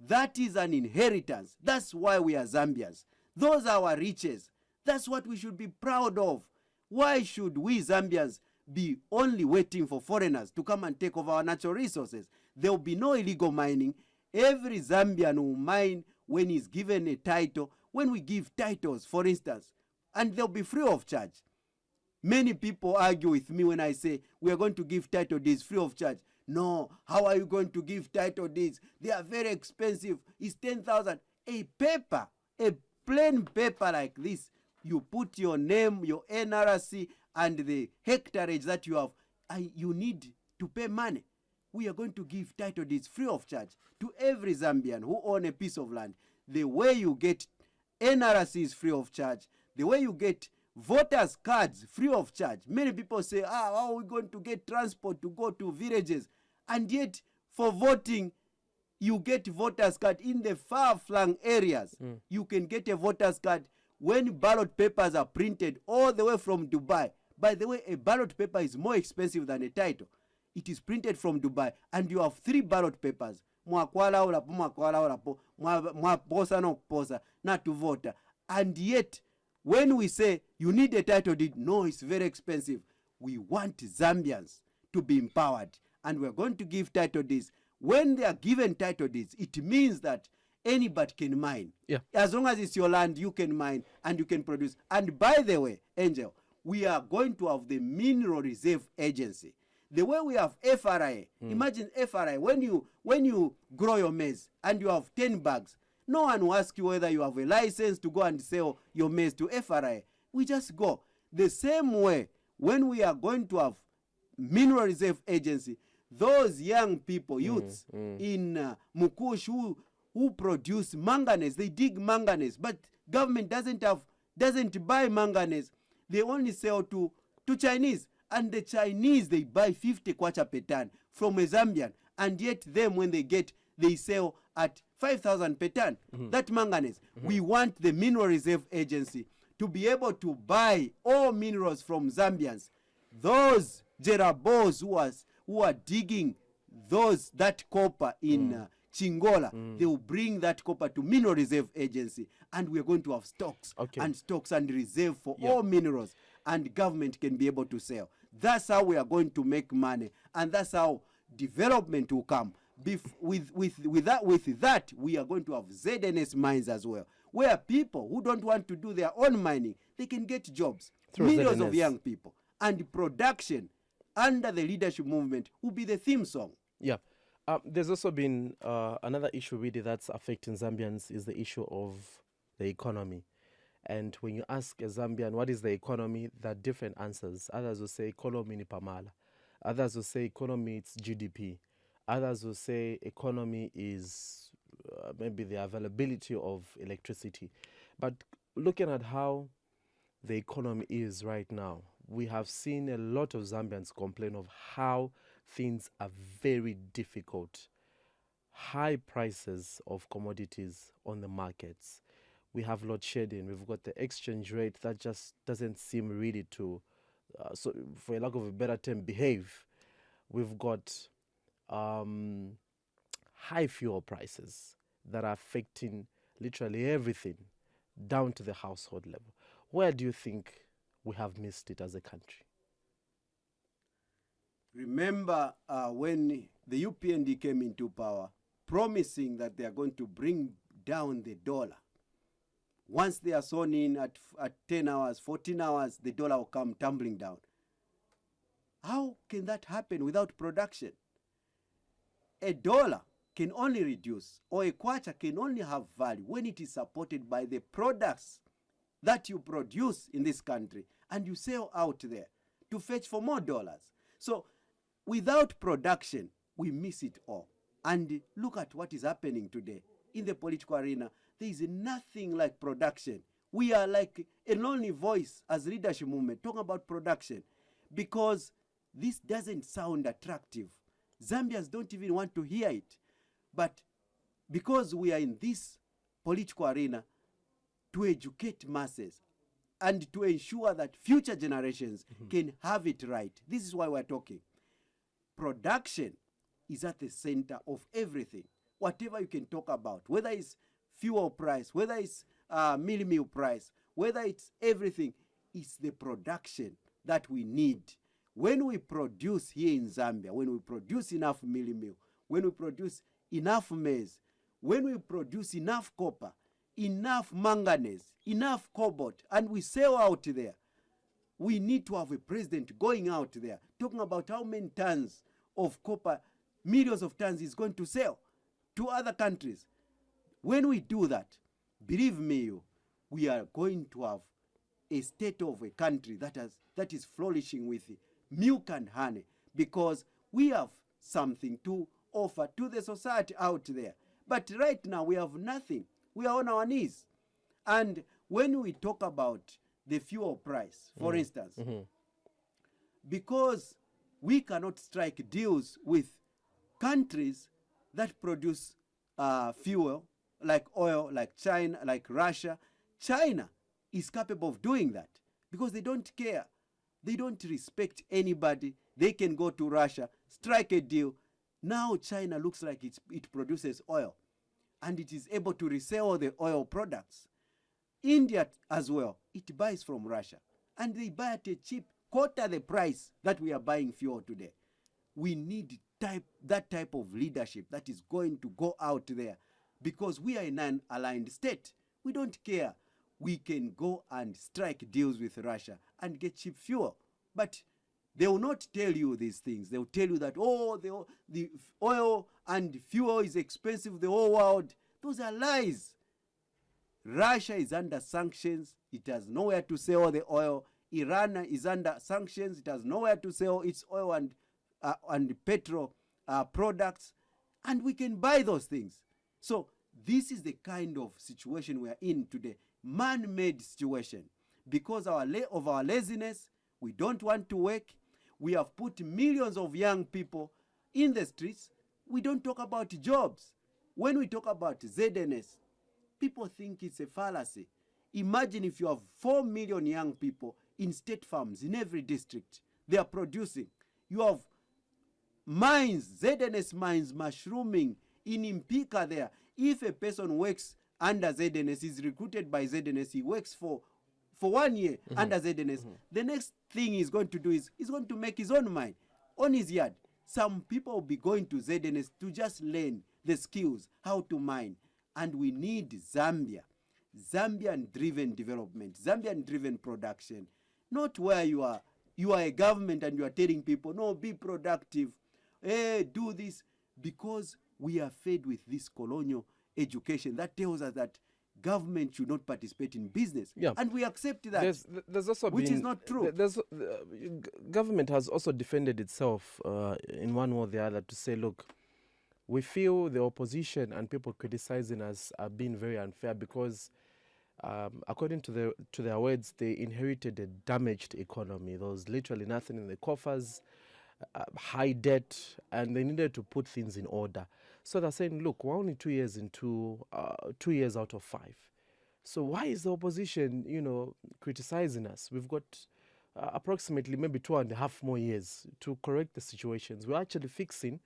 That is an inheritance. That's why we are Zambians. Those are our riches. That's what we should be proud of. Why should we Zambians be only waiting for foreigners to come and take over our natural resources? There will be no illegal mining. Every Zambian will mine when he's given a title. When we give titles, for instance, and they'll be free of charge. Many people argue with me when I say we are going to give title deeds free of charge. No, how are you going to give title deeds? They are very expensive. It's 10,000. A paper, a plain paper like this, you put your name, your NRC, and the hectareage that you have, you need to pay money. We are going to give title deeds free of charge to every Zambian who own a piece of land. The way you get NRC is free of charge. The way you get voters cards free of charge. Many people say, how are we going to get transport to go to villages? And yet, for voting, you get voters card in the far-flung areas. You can get a voters card when ballot papers are printed all the way from Dubai. By the way, a ballot paper is more expensive than a title. It is printed from Dubai, and you have 3 ballot papers. Mwakwala ulapo, mwaposa no posa, not to vote. And yet, when we say you need a title deed, no, it's very expensive. We want Zambians to be empowered, and we're going to give title deeds. When they are given title deeds, it means that anybody can mine. Yeah. As long as it's your land, you can mine and you can produce. And by the way, Angel, we are going to have the Mineral Reserve Agency. The way we have FRI, imagine FRI, when you grow your maize and you have 10 bags, no one will ask you whether you have a license to go and sell your maize to FRI. We just go. The same way, when we are going to have Mineral Reserve Agency, those young people, youths in Mukush who produce manganese, they dig manganese, but government doesn't buy manganese. They only sell to Chinese. And the Chinese, they buy 50 kwacha per ton from a Zambian. And yet them, when they sell at 5,000 per ton. That manganese. We want the Mineral Reserve Agency to be able to buy all minerals from Zambians. Those Jerabos who are digging that copper in Chingola, they will bring that copper to Mineral Reserve Agency. And we're going to have stocks and reserve for all minerals. And government can be able to sell. That's how we are going to make money, and that's how development will come. With that, we are going to have ZNS mines as well, where people who don't want to do their own mining, they can get jobs. Millions of young people. And production under the leadership movement will be the theme song. Yeah. There's also been another issue really that's affecting Zambians is the issue of the economy. And when you ask a Zambian, what is the economy, there are different answers. Others will say economy ni pamala. Others will say economy it's GDP. Others will say economy is maybe the availability of electricity. But looking at how the economy is right now, we have seen a lot of Zambians complain of how things are very difficult. High prices of commodities on the markets. We have load shedding. We've got the exchange rate that just doesn't seem really to, so for a lack of a better term, behave. We've got high fuel prices that are affecting literally everything down to the household level. Where do you think we have missed it as a country? Remember when the UPND came into power, promising that they are going to bring down the dollar. Once they are sewn in at 10 hours, 14 hours, the dollar will come tumbling down. How can that happen without production? A dollar can only reduce, or a kwacha can only have value when it is supported by the products that you produce in this country and you sell out there to fetch for more dollars. So without production, we miss it all. And look at what is happening today in the political arena. There is nothing like production. We are like a lonely voice as leadership movement talking about production because this doesn't sound attractive. Zambians don't even want to hear it. But because we are in this political arena to educate masses and to ensure that future generations can have it right, this is why we're talking. Production is at the center of everything. Whatever you can talk about, whether it's fuel price, whether it's meal price, whether it's everything, it's the production that we need. When we produce here in Zambia, when we produce enough meal, when we produce enough maize, when we produce enough copper, enough manganese, enough cobalt, and we sell out there, we need to have a president going out there talking about how many tons of copper, millions of tons is going to sell to other countries. When we do that, believe me, we are going to have a state of a country that is flourishing with milk and honey, because we have something to offer to the society out there. But right now we have nothing. We are on our knees. And when we talk about the fuel price, for instance, because we cannot strike deals with countries that produce fuel, like oil, like China, like Russia. China is capable of doing that because they don't care. They don't respect anybody. They can go to Russia, strike a deal. Now China looks like it produces oil and it is able to resell the oil products. India as well, it buys from Russia and they buy at a cheap quarter the price that we are buying fuel today. We need that type of leadership that is going to go out there because we are in an aligned state. We don't care. We can go and strike deals with Russia and get cheap fuel. But they will not tell you these things. They will tell you that, the oil and fuel is expensive, the whole world. Those are lies. Russia is under sanctions. It has nowhere to sell the oil. Iran is under sanctions. It has nowhere to sell its oil and petrol products. And we can buy those things. So this is the kind of situation we are in today. Man-made situation. Because of our laziness, we don't want to work. We have put millions of young people in the streets. We don't talk about jobs. When we talk about ZNS, people think it's a fallacy. Imagine if you have 4 million young people in state farms in every district. They are producing. You have mines, ZNS mines, mushrooming in Impika there. If a person works under ZNS, is recruited by ZNS, he works for 1 year under ZNS, the next thing he's going to do is he's going to make his own mine on his yard. Some people will be going to ZNS to just learn the skills, how to mine. And we need Zambian-driven development, Zambian-driven production, not where you are a government and you are telling people, no, be productive, do this, because we are fed with this colonial education that tells us that government should not participate in business. Yeah. And we accept that, there's also which is not true. Government has also defended itself in one way or the other to say, look, we feel the opposition and people criticizing us are being very unfair because, according to their words, they inherited a damaged economy. There was literally nothing in the coffers, high debt, and they needed to put things in order. So they're saying, look, we're only 2 years into 2 years out of 5. So why is the opposition, criticizing us? We've got approximately maybe 2.5 more years to correct the situations. We're actually fixing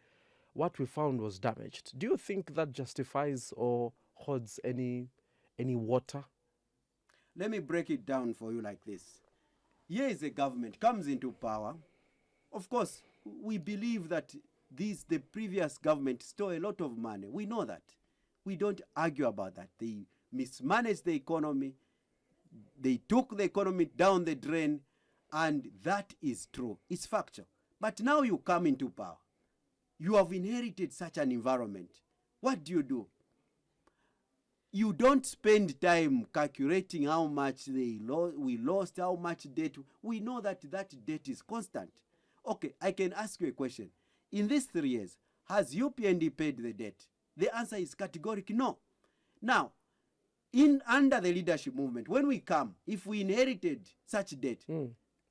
what we found was damaged. Do you think that justifies or holds any water? Let me break it down for you like this. Here is a government comes into power. Of course, we believe that the previous government stole a lot of money. We know that. We don't argue about that. They mismanaged the economy. They took the economy down the drain, and that is true. It's factual. But now you come into power. You have inherited such an environment. What do? You don't spend time calculating how much we lost, how much debt. We know that debt is constant. Okay, I can ask you a question. In these 3 years, has UPND paid the debt? The answer is categoric no. Now, under the leadership movement, when we come, if we inherited such debt,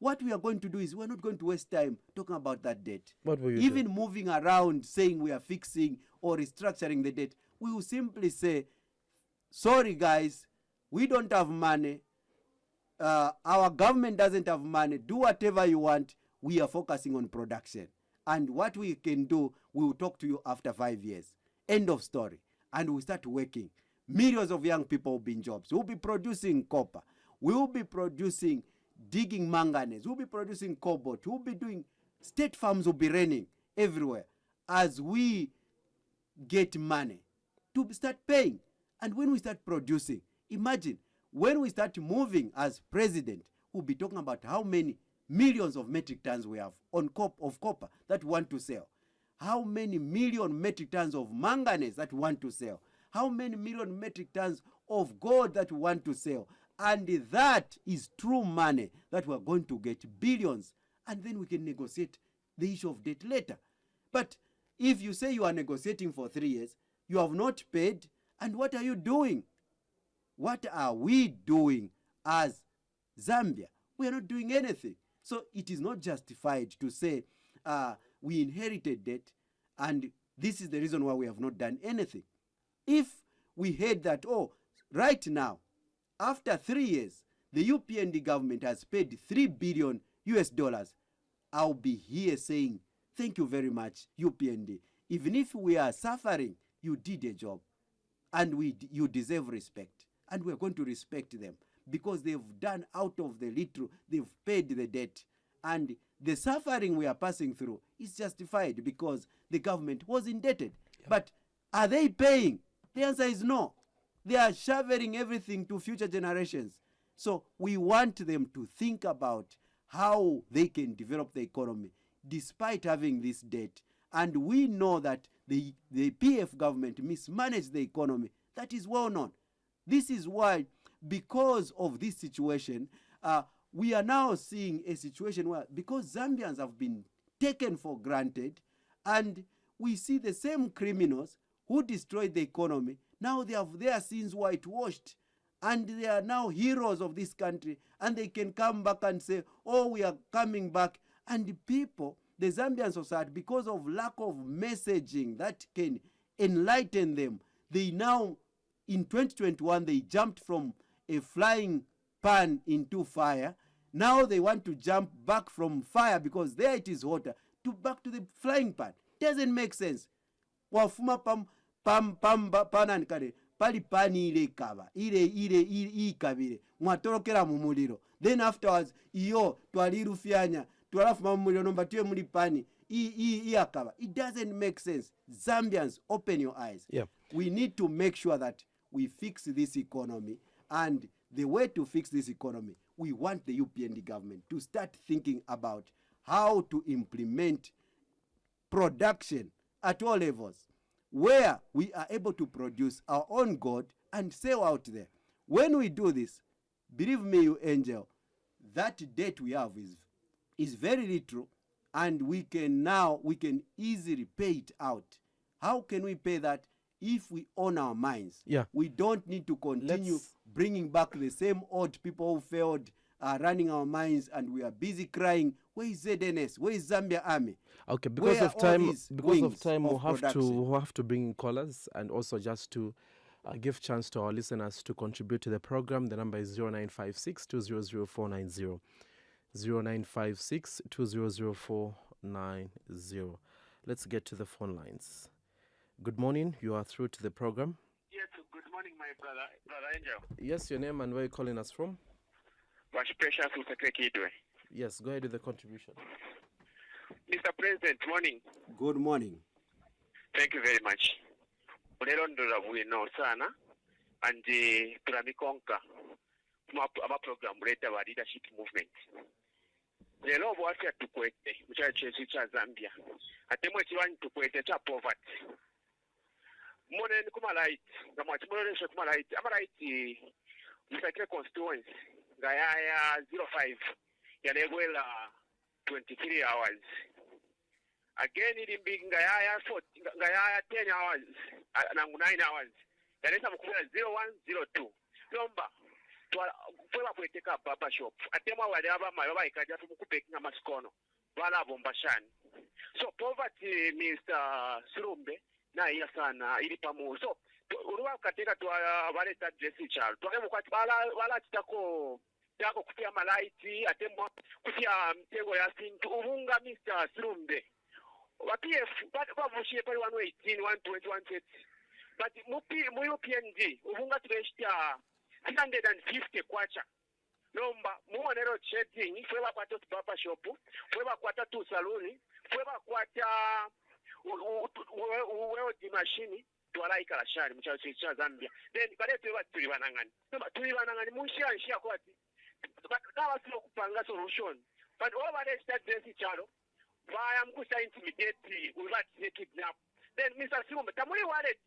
what we are going to do is we're not going to waste time talking about that debt. What will you Even do? moving around saying we are fixing or restructuring the debt, we will simply say, sorry guys, we don't have money. Our government doesn't have money. Do whatever you want. We are focusing on production. And what we can do, we will talk to you after 5 years. End of story. And we start working. Millions of young people will be in jobs. We'll be producing copper. We will be producing, digging manganese. We'll be producing cobalt. We'll be doing, state farms will be running everywhere as we get money to start paying. And when we start producing, imagine, when we start moving as president, we'll be talking about how many millions of metric tons we have of copper that we want to sell. How many million metric tons of manganese that we want to sell. How many million metric tons of gold that we want to sell. And that is true money that we're going to get billions. And then we can negotiate the issue of debt later. But if you say you are negotiating for 3 years, you have not paid, and what are you doing? What are we doing as Zambia? We are not doing anything. So it is not justified to say we inherited debt and this is the reason why we have not done anything. If we heard that, right now, after 3 years, the UPND government has paid $3 billion US, I'll be here saying, thank you very much, UPND. Even if we are suffering, you did a job. And you deserve respect. And we're going to respect them because they've done out of the little, they've paid the debt. And the suffering we are passing through is justified because the government was indebted. Yeah. But are they paying? The answer is no. They are shoveling everything to future generations. So we want them to think about how they can develop the economy despite having this debt. And we know that the PF government mismanaged the economy. That is well known. This is why, because of this situation, we are now seeing a situation where, because Zambians have been taken for granted, and we see the same criminals who destroyed the economy, now they have their sins whitewashed, and they are now heroes of this country, and they can come back and say, we are coming back. And the people, the Zambian society, because of lack of messaging that can enlighten them, they now, in 2021, they jumped from a flying pan into fire. Now they want to jump back from fire because there it is hotter, to back to the flying pan. Doesn't make sense. Wafuma panankare pali pani ile kaba ile ikabire mwatorokera mu muliro. Then afterwards iyo twalirufyanya twalafuma mu muliro nomba tuye muri pani akaba. It doesn't make sense. Zambians, open your eyes. Yeah. We need to make sure that we fix this economy, and the way to fix this economy, we want the UPND government to start thinking about how to implement production at all levels, where we are able to produce our own gold and sell out there. When we do this, believe me, you angel, that debt we have is very little, and we can easily pay it out. How can we pay that if we own our minds? Yeah. We don't need to continue bringing back the same old people who failed, running our mines, and we are busy crying, where is ZNS? Where is Zambia Army? Okay, Where are all these wings we'll of have production? to bring in callers, and also just to give chance to our listeners to contribute to the program. The number is 0956 200 0956 200 Let's get to the phone lines. Good morning. You are through to the program. Yes, good morning, my brother Angel. Yes, your name and where are you calling us from? Much precious Usekekidwe. Yes, go ahead with the contribution. Mr. President, morning. Good morning. Thank you very much. Lero ndola bwino sana andi tulamikonka ama program leta wa leadership movement. Lero bwafya tukwete mukyalo kyesi kya Zambia. Ate mwe kibanyi tukwete kya poverty. Moneni kuma light nga mwakimuloleshe kuma light ama light musakire constituency nga yaya 05 yanegwela 23 hours. Again, it being Gaya 10 hours, 9 hours. There is some 0102. Number to take a baba shop. Atema whatever my wife can just make a mascono. Vala bombashan. So poverty, Mr. Silumbe, na yasana, ilipamu. So, Uruwa Kateka to a valeta dressing child. To them, what Vala Tako. Tako kutia malaiti, atema kutia mtego ya sintu. Uhunga Mr. Silumbe. PF, but bavushie pale 118, 120, 130. But mu PNG, uvunga tuleshtia 350 kwacha. Nomba, muonero chatting, fweba kwata papa shop, fweba kwata tu saluni, fweba kwata uweo di machine, tuwala ikalashari, mchao Zambia. Then, kade tuwa tulibanangani. Nomba, tulibanangani, nshia kwati. But that was no kupanga solution. But over there, start dressing charo. Why am I intimidate we want to kidnap? Then Mr. Silumbe, tamuli wallet.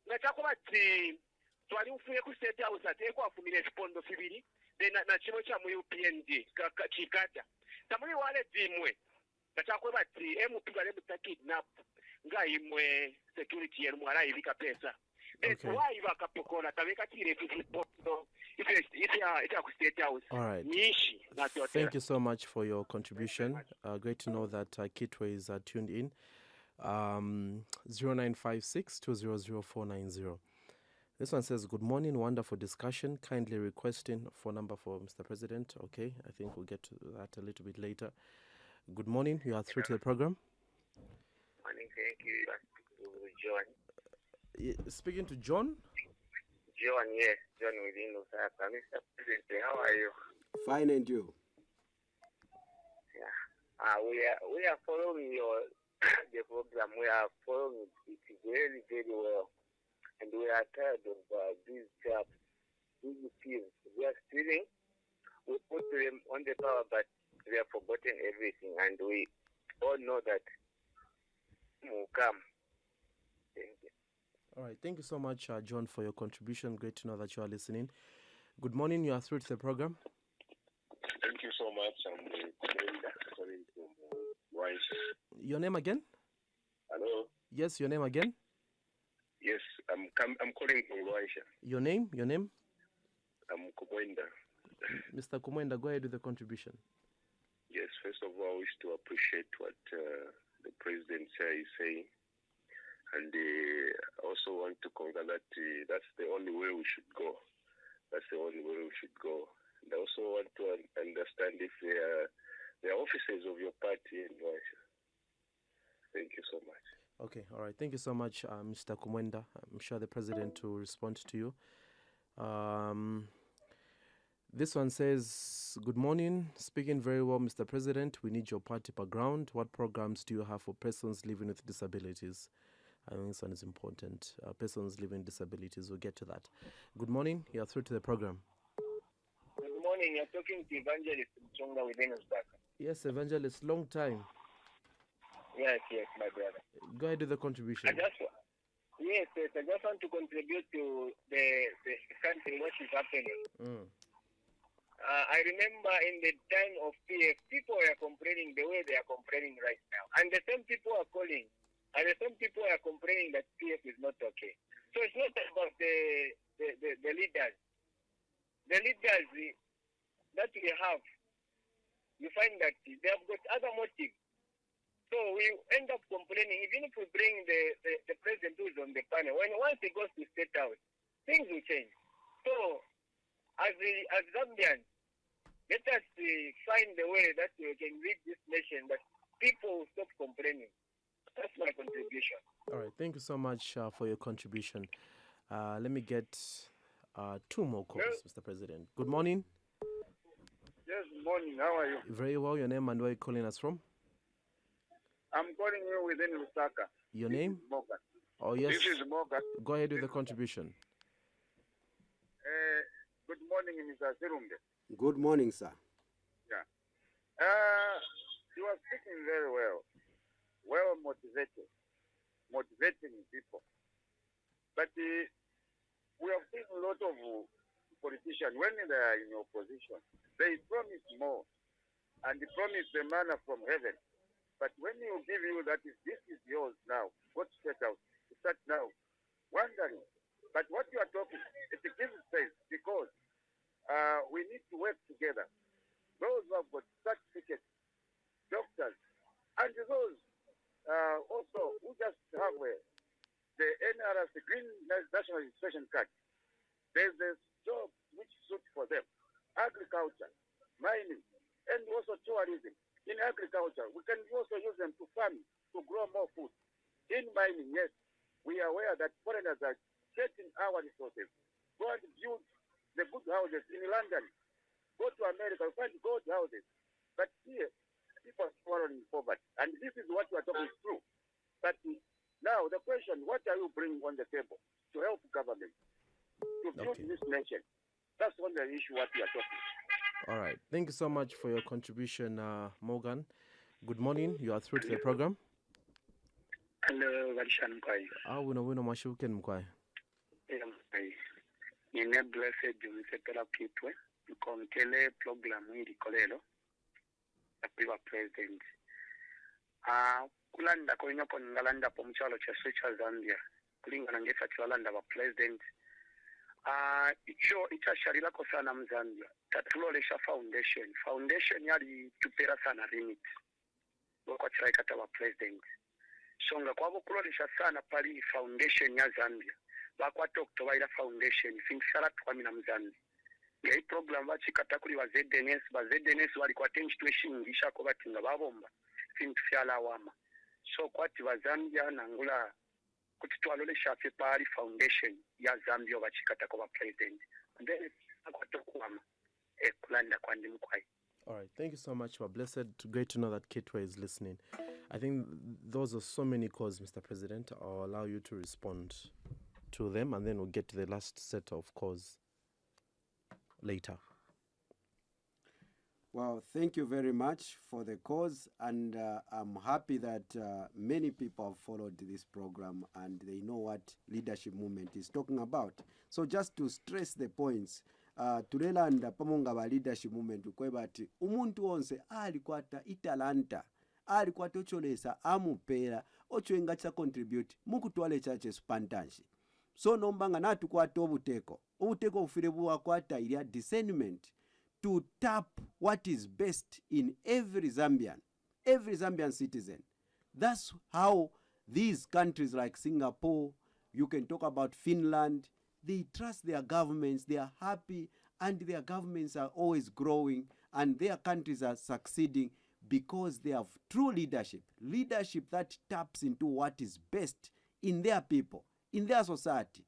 Nataka twali ufuye ku state house atekwa afumire respondo fibiri. Then na chimo cha mu PNG chikata. Tamuli wallet imwe. Nataka bati MP bale mutakidnap. Nga imwe security yenu mwala ibika pesa. Okay. Why bakapokona tabeka tire report if it's state house. All right. Nishi, Thank you so much for your contribution. Great to know that Kitwe is tuned in. 0956 200 This one says, good morning, wonderful discussion. Kindly requesting phone number for Mr. President. Okay, I think we'll get to that a little bit later. Good morning, you are through to the program. Morning, thank you. John. Speaking to John? John, yes, John within Lusaka. Mr. President, how are you? Fine, and you? Yeah. We are following your the program. We are following it very, very well. And we are tired of these jobs, these teams. We are stealing. We put them on the power, but we have forgotten everything. And we all know that will come. Thank you. All right. Thank you so much, John, for your contribution. Great to know that you are listening. Good morning. You are through to the program. Thank you so much. I'm calling from Rice. Your name again? Hello. Yes, your name again? Yes, I'm calling from Rice. Your name? I'm Kumwenda. Mr. Kumwenda, go ahead with the contribution. Yes, first of all, I wish to appreciate what the president is saying. And I also want to concur that that's the only way we should go. That's the only way we should go. And I also want to understand if they are officers of your party in Russia. Thank you so much. Okay, all right. Thank you so much, Mr. Kumwenda. I'm sure the president will respond to you. This one says, good morning. Speaking very well, Mr. President. We need your party background. What programs do you have for persons living with disabilities? I think this one is important. Persons living with disabilities, we'll get to that. Good morning. You are through to the program. Good morning. You're talking to Evangelist Mchonga within Uzbaka. Yes, Evangelist, long time. Yes, my brother. Go ahead with the contribution. I just want to contribute to the country, what is happening. I remember in the time of PF, people were complaining the way they are complaining right now. And the same people are calling And some people are complaining that PF is not okay. So it's not about the leaders. The leaders that we have, you find that they have got other motives. So we end up complaining, even if we bring the president who is on the panel, once he goes to State House, things will change. So as Zambians, let us find the way that we can lead this nation, that people will stop complaining. That's my contribution. All right. Thank you so much for your contribution. Let me get 2 more calls, Mr. President. Good morning. Yes, good morning. How are you? Very well. Your name and where are you calling us from? I'm calling you within Lusaka. Your name? Morgan. Oh, yes. This is Morgan. Go ahead with the contribution. Good morning, Mr. Silumbe. Good morning, sir. Yeah. You are speaking very well motivated, motivating people. But we have seen a lot of politicians, when they are in opposition, they promise more and they promise the manna from heaven. But when you give you that this is yours now, go to State House, you start now wondering. But what you are talking, it gives space because we need to work together. Those who have got certificates, doctors, and those also who just have the NRS, the Green National Registration Card. There's a job which suits for them. Agriculture, mining, and also tourism. In agriculture, we can also use them to farm, to grow more food. In mining, yes, we are aware that foreigners are taking our resources. Go and build the good houses in London. Go to America, find good houses. But here, people are swallowing poverty. And this is what you are talking through. But now, the question, what are you bringing on the table to help government to build this nation? That's one the issue what we are talking. All right. Thank you so much for your contribution, Morgan. Good morning. You are through to the program. Hello, Varshan Kwai. Wino Mashuken Mkwai. Nine blessed Jumisepela Kitwe, Konkele program hili kolelo, apiwa president. Kulanda koino kongalanda po mchalo cha switcha Zambia, kulingana ngesa chwalanda wa president. Icha sharila ko sana mzambia, tatulolesha foundation yali tupera sana limit. Wako chiraikata wa president. Songa kwabo kulolesha sana pali foundation ya Zambia. Bakwata okutobaira foundation finsala twamina muzambi ngai program bachikata kuli ba ZNS bali kwata institution ngishako batinga babomba fintu fyala wama so kwati bazambia nangula kuti twalole shafe pali foundation ya Zambia bachikata ko ba president and then akwata kuwama kulanda kwandi mkwai. All right, thank you so much. We're blessed. Great to know that Kitwe is listening. I think those are so many calls, Mr. President. I'll allow you to respond to them, and then we'll get to the last set of calls later. Well, thank you very much for the cause, and I'm happy that many people have followed this program and they know what leadership movement is talking about. So just to stress the points, tulelanda pamonga ba leadership movement kwebati umuntu onse alikwata italanta alikwata ocholesa amupera ochwenga cha contribute mukutwale chache spantanshi. So nombanga natu kwata obuteko ufire buwakwata ilia discernment to tap what is best in every Zambian citizen. That's how these countries like Singapore, you can talk about Finland, they trust their governments, they are happy, and their governments are always growing, and their countries are succeeding because they have true leadership that taps into what is best in their people, in their society.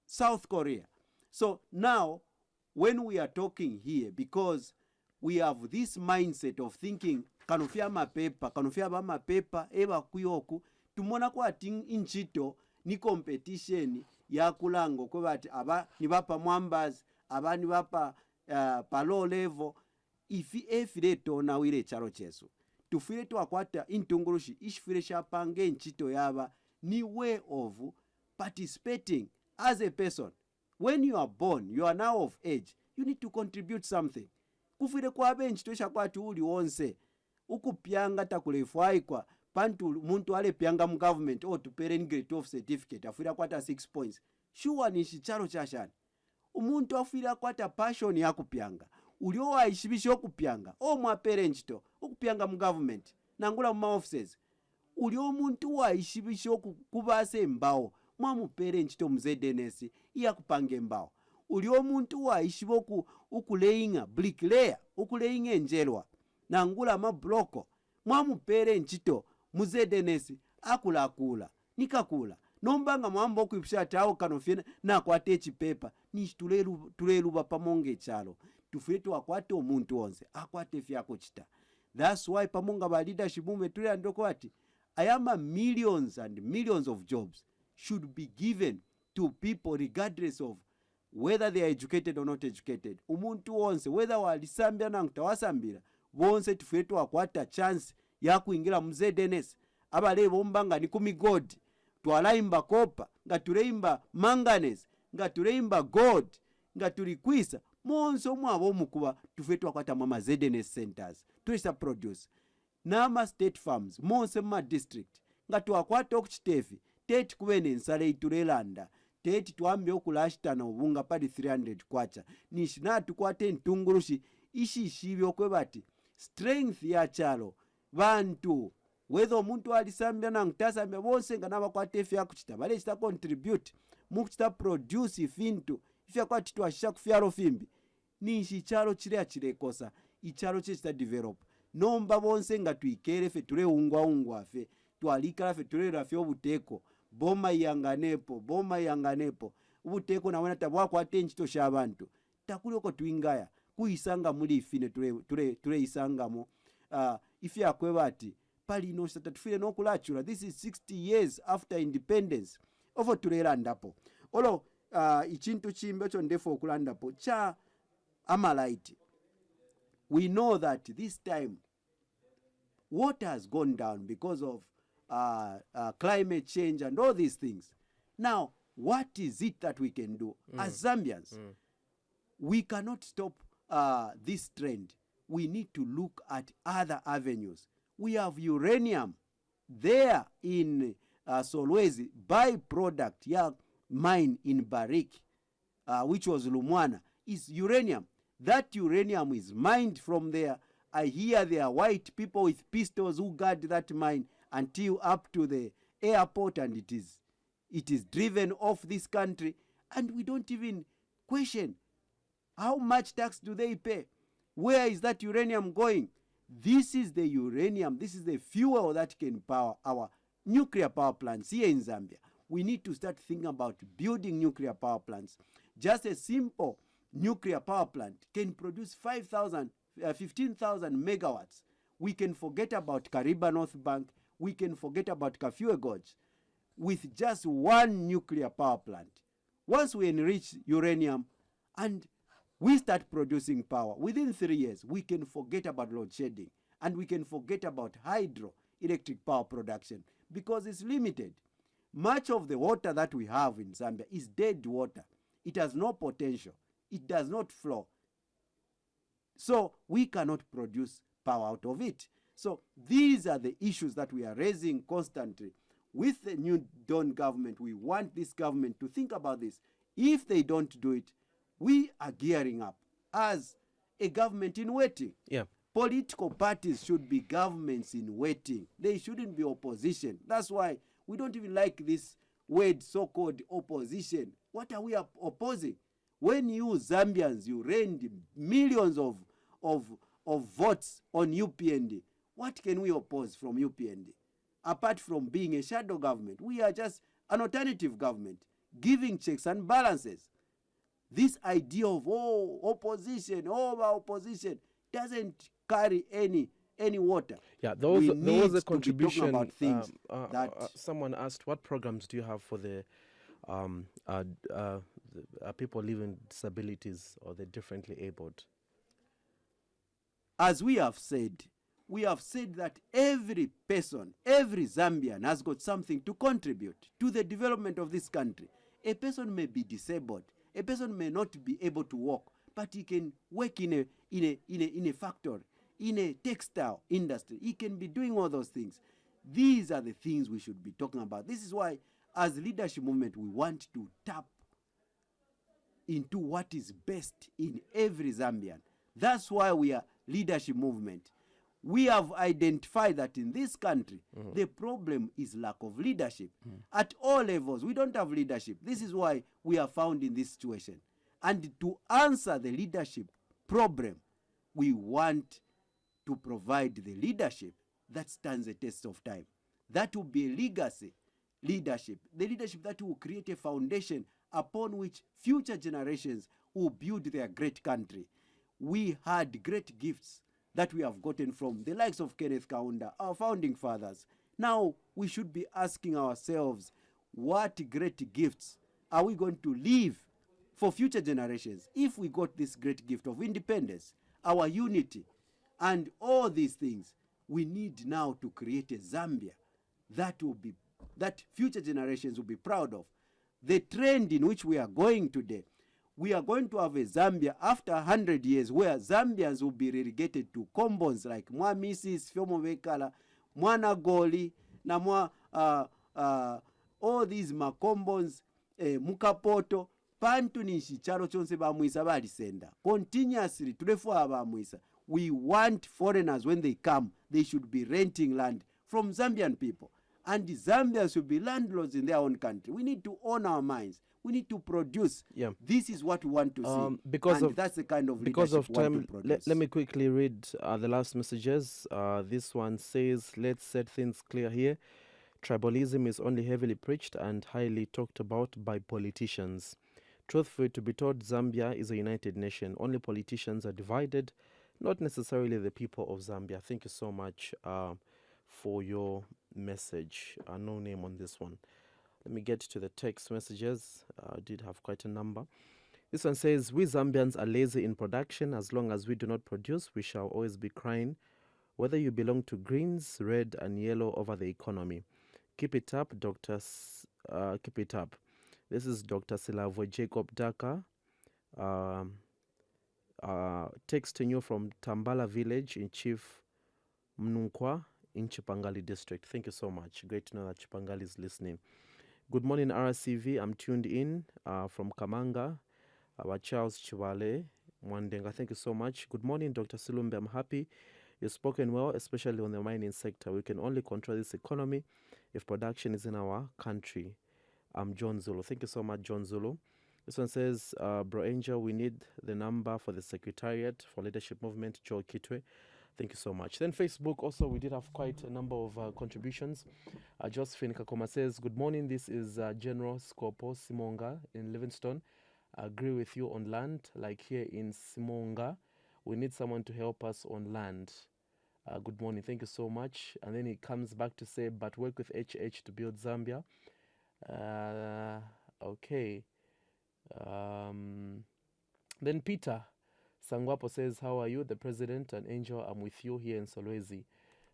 South Korea. So now, when we are talking here, because we have this mindset of thinking, kanufia mapepa, eba kuyoku, tumona kwa inchito ni competition ya kulango kwa bati aba ni bapa mwambaz, aba ni bapa pa low level, efire to na wile charo chesu. Tufire tu akwata intungurushi, ishfire shapange inchito yaba, ni way of participating as a person. When you are born, you are now of age, you need to contribute something. Kufire kwa benchi tosha kwa tuuli onse, ukupyanga takulefuai kwa pantu muntu alepyanga mu government otupere grade of certificate afira kwata 6 points shuwa ni chichalo chashani umuntu afira kwata passion yakupyanga ulio waishibisha okupyanga omwapere nchito okupyanga mu government nangula mu offices ulio muntu waishibisha okubasa embawo mwamupere nchito mu ZNS iyakupanga embawo ulio muntu waishiba ukuleyinga bricklayer ukuleyinga enjelwa nangula mabloko mwamupere nchito mu ZNS akulakula nikakula nombanga mwamba okuipsha tawo kanofyena nakwata echipepa tuleluba pamonge chalo tufire twakwate omuntu onse akwate fyako chita. That's why pamonga ba leadership movement tuli ndoko ati ayama millions and millions of jobs should be given to people regardless of whether they are educated or not educated. Umuntu onse whether walisambya na mtawasambira bonse tufire twakwata chance ya kuingira mu ZNS abale bombanga ni kumigodi twalaimba kopa nga tuleimba manganese nga tuleimba gold nga tulikwisa monso mwabo mukuba tufire twakwata mama ZNS centers tulisa produce nama state farms monse ma district nga twakwata okuchitefi teti kubene ensale itulelanda teti twambye okulashitana obunga pali 300 kwacha nishina tukwate ntungurushi ishishibyo kwebati strength ya chalo bantu whether omuntu alisambya na ntasambya bonse nga nabakwate efi yakuchita bale chita contribute mukuchita produce ifintu ifya kwati twashisha kufyalo fimbi nishi chalo chile achilekosa ichalo chita develop nomba bonse nga tuikere fe tule ungwa fe twalikala fe tule rafyo obuteko boma yanganepo ubuteko nawena tabwakwate nchito shabantu takuli oko twingaya kuisanga muri ifine tule isangamo ifya kwebati pali no satatufire no kulachura. This is 60 years after independence ofo tulelandapo olo ichintu chimbe cho ndefo okulandapo cha Amalite. We know that this time water has gone down because of climate change and all these things. Now, what is it that we can do as Zambians? We cannot stop this trend. We need to look at other avenues. We have uranium there in Solwezi, byproduct, mine in Barik, which was Lumwana, is uranium. That uranium is mined from there. I hear there are white people with pistols who guard that mine until up to the airport, and it is driven off this country, and we don't even question how much tax do they pay. Where is that uranium going? This is the uranium, this is the fuel that can power our nuclear power plants here in Zambia. We need to start thinking about building nuclear power plants. Just a simple nuclear power plant can produce 15,000 megawatts. We can forget about Kariba North Bank. We can forget about Kafue Gorge with just one nuclear power plant. Once we enrich uranium and we start producing power, within 3 years, we can forget about load shedding and we can forget about hydroelectric power production because it's limited. Much of the water that we have in Zambia is dead water. It has no potential. It does not flow. So we cannot produce power out of it. So these are the issues that we are raising constantly. With the new Dawn government, we want this government to think about this. If they don't do it, we are gearing up as a government in waiting. Yeah. Political parties should be governments in waiting. They shouldn't be opposition. That's why we don't even like this word so-called opposition. What are we opposing? When you Zambians, you rained millions of votes on UPND, what can we oppose from UPND? Apart from being a shadow government, we are just an alternative government, giving checks and balances. This idea of opposition, over opposition, doesn't carry any water. Yeah, there was a to contribution. be talking about things that someone asked, what programs do you have for the people living with disabilities or the differently abled? As we have said that every person, every Zambian has got something to contribute to the development of this country. A person may be disabled. A person may not be able to walk, but he can work in a factory, in a textile industry. He can be doing all those things. These are the things we should be talking about. This is why, as leadership movement, we want to tap into what is best in every Zambian. That's why we are leadership movement. We have identified that in this country, the problem is lack of leadership. At all levels, we don't have leadership. This is why we are found in this situation. And to answer the leadership problem, we want to provide the leadership that stands the test of time. That will be a legacy leadership, the leadership that will create a foundation upon which future generations will build their great country. We had great gifts that we have gotten from the likes of Kenneth Kaunda, our founding fathers. Now we should be asking ourselves, what great gifts are we going to leave for future generations if we got this great gift of independence, our unity, and all these things? We need now to create a Zambia that future generations will be proud of. The trend in which we are going today, we are going to have a Zambia after 100 years where Zambians will be relegated to combos like Mwa Mrs. Fyomo Vekala, Mwana Goli, na Mwa all these makombons, Mukapoto, Pantu nishi chalo chonse bamwisa balisenda. Continuously, tulefu abamwisa. We want foreigners, when they come, they should be renting land from Zambian people. And the Zambians should be landlords in their own country. We need to own our minds. We need to produce. Yeah. This is what we want to see. That's the kind of because of leadership we time, want to produce. let me quickly read the last messages. This one says, let's set things clear here. Tribalism is only heavily preached and highly talked about by politicians. Truthfully, to be told, Zambia is a united nation. Only politicians are divided, not necessarily the people of Zambia. Thank you so much for your message. No name on this one. Let me get to the text messages. I did have quite a number. This one says, we Zambians are lazy in production. As long as we do not produce, we shall always be crying, whether you belong to greens, red and yellow over the economy. Keep it up, doctors. Keep it up. This is Dr. Silavo Jacob Daka. Texting you from Tambala village in Chief Mnunkwa in Chipangali district. Thank you so much. Great to know that Chipangali is listening. Good morning, RCV. I'm tuned in from Kamanga. Charles Chivale Mwandenga. Thank you so much. Good morning, Dr. Silumbe. I'm happy you've spoken well, especially on the mining sector. We can only control this economy if production is in our country. I'm John Zulu. Thank you so much, John Zulu. This one says, Bro Angel, we need the number for the Secretariat for Leadership Movement, Joe Kitwe. Thank you so much. Then Facebook also, we did have quite a number of contributions. Josephine Kakoma says, good morning. This is General Scopo Simonga in Livingstone. I agree with you on land, like here in Simonga. We need someone to help us on land. Good morning. Thank you so much. And then he comes back to say, but work with HH to build Zambia. Okay. Then Peter Sangwapo says, how are you? The president and Angel, I'm with you here in Solwezi.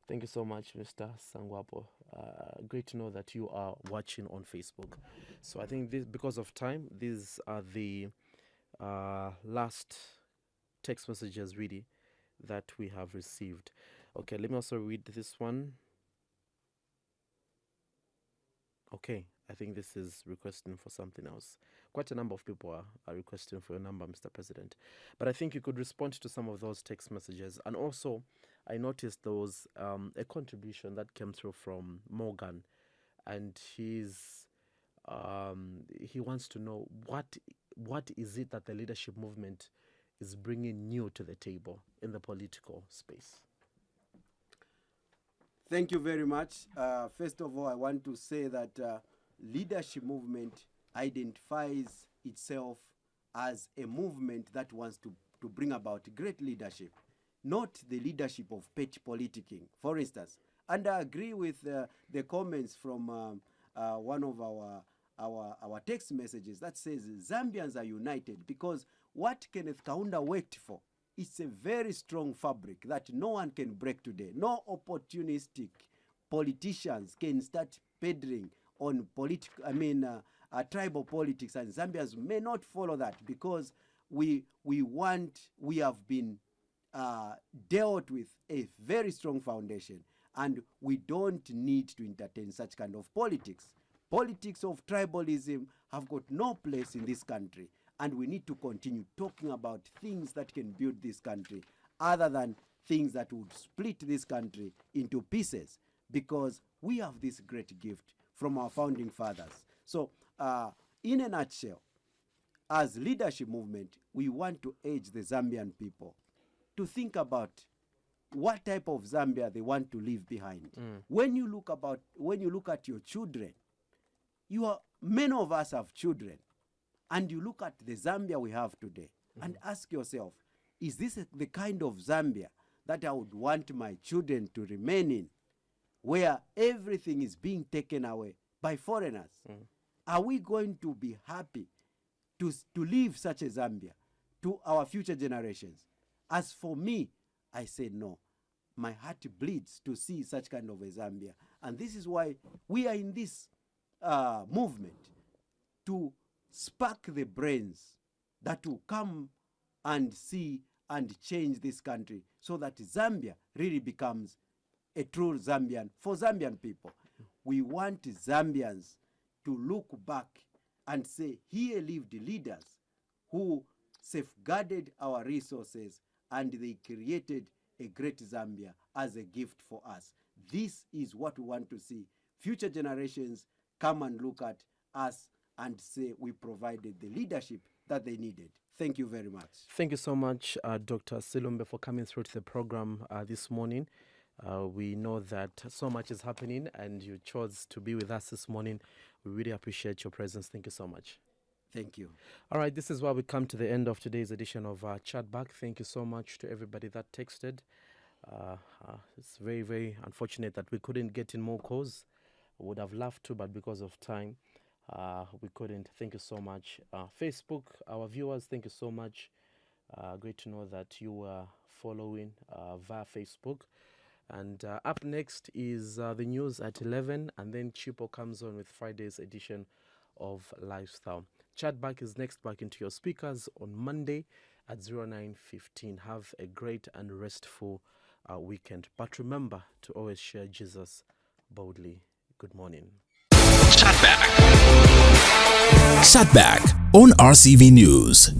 Thank you so much, Mr. Sangwapo. Great to know that you are watching on Facebook. So I think this, because of time, these are the last text messages really that we have received. Okay, let me also read this one. Okay, I think this is requesting for something else. Quite a number of people are requesting for your number, Mr. President. But I think you could respond to some of those text messages. And also, I noticed there was a contribution that came through from Morgan. And he wants to know what is it that the leadership movement is bringing new to the table in the political space. Thank you very much. First of all, I want to say that leadership movement identifies itself as a movement that wants to bring about great leadership, not the leadership of petty politicking, for instance. And I agree with the comments from one of our text messages that says Zambians are united, because what Kenneth Kaunda worked for, it's a very strong fabric that no one can break today. No opportunistic politicians can start peddling on tribal politics, and Zambians may not follow that, because we have been dealt with a very strong foundation. And we don't need to entertain such kind of politics. Politics of tribalism have got no place in this country. And we need to continue talking about things that can build this country other than things that would split this country into pieces, because we have this great gift from our founding fathers. So in a nutshell, as leadership movement, we want to urge the Zambian people to think about what type of Zambia they want to leave behind. When you look at your children, many of us have children, and you look at the Zambia we have today and ask yourself, is this the kind of Zambia that I would want my children to remain in, where everything is being taken away by foreigners? Are we going to be happy to leave such a Zambia to our future generations? As for me, I say no. My heart bleeds to see such kind of a Zambia. And this is why we are in this movement, to spark the brains that will come and see and change this country, so that Zambia really becomes a true Zambian for Zambian people. We want Zambians to look back and say, here lived leaders who safeguarded our resources, and they created a great Zambia as a gift for us. This is what we want to see. Future generations come and look at us and say we provided the leadership that they needed. Thank you very much. Thank you so much, Dr. Silumbe, for coming through to the program this morning. We know that so much is happening, and you chose to be with us this morning. We really appreciate your presence. Thank you so much. Thank you. All right, this is where we come to the end of today's edition of Chatback. Thank you so much to everybody that texted. It's very, very unfortunate that we couldn't get in more calls. We would have loved to, but because of time, we couldn't. Thank you so much. Facebook, our viewers, thank you so much. Great to know that you are following via Facebook. And up next is the news at 11, and then Chipo comes on with Friday's edition of Lifestyle. Chatback is next back into your speakers on Monday at 09:15. Have a great and restful weekend. But remember to always share Jesus boldly. Good morning. Chatback on RCV News.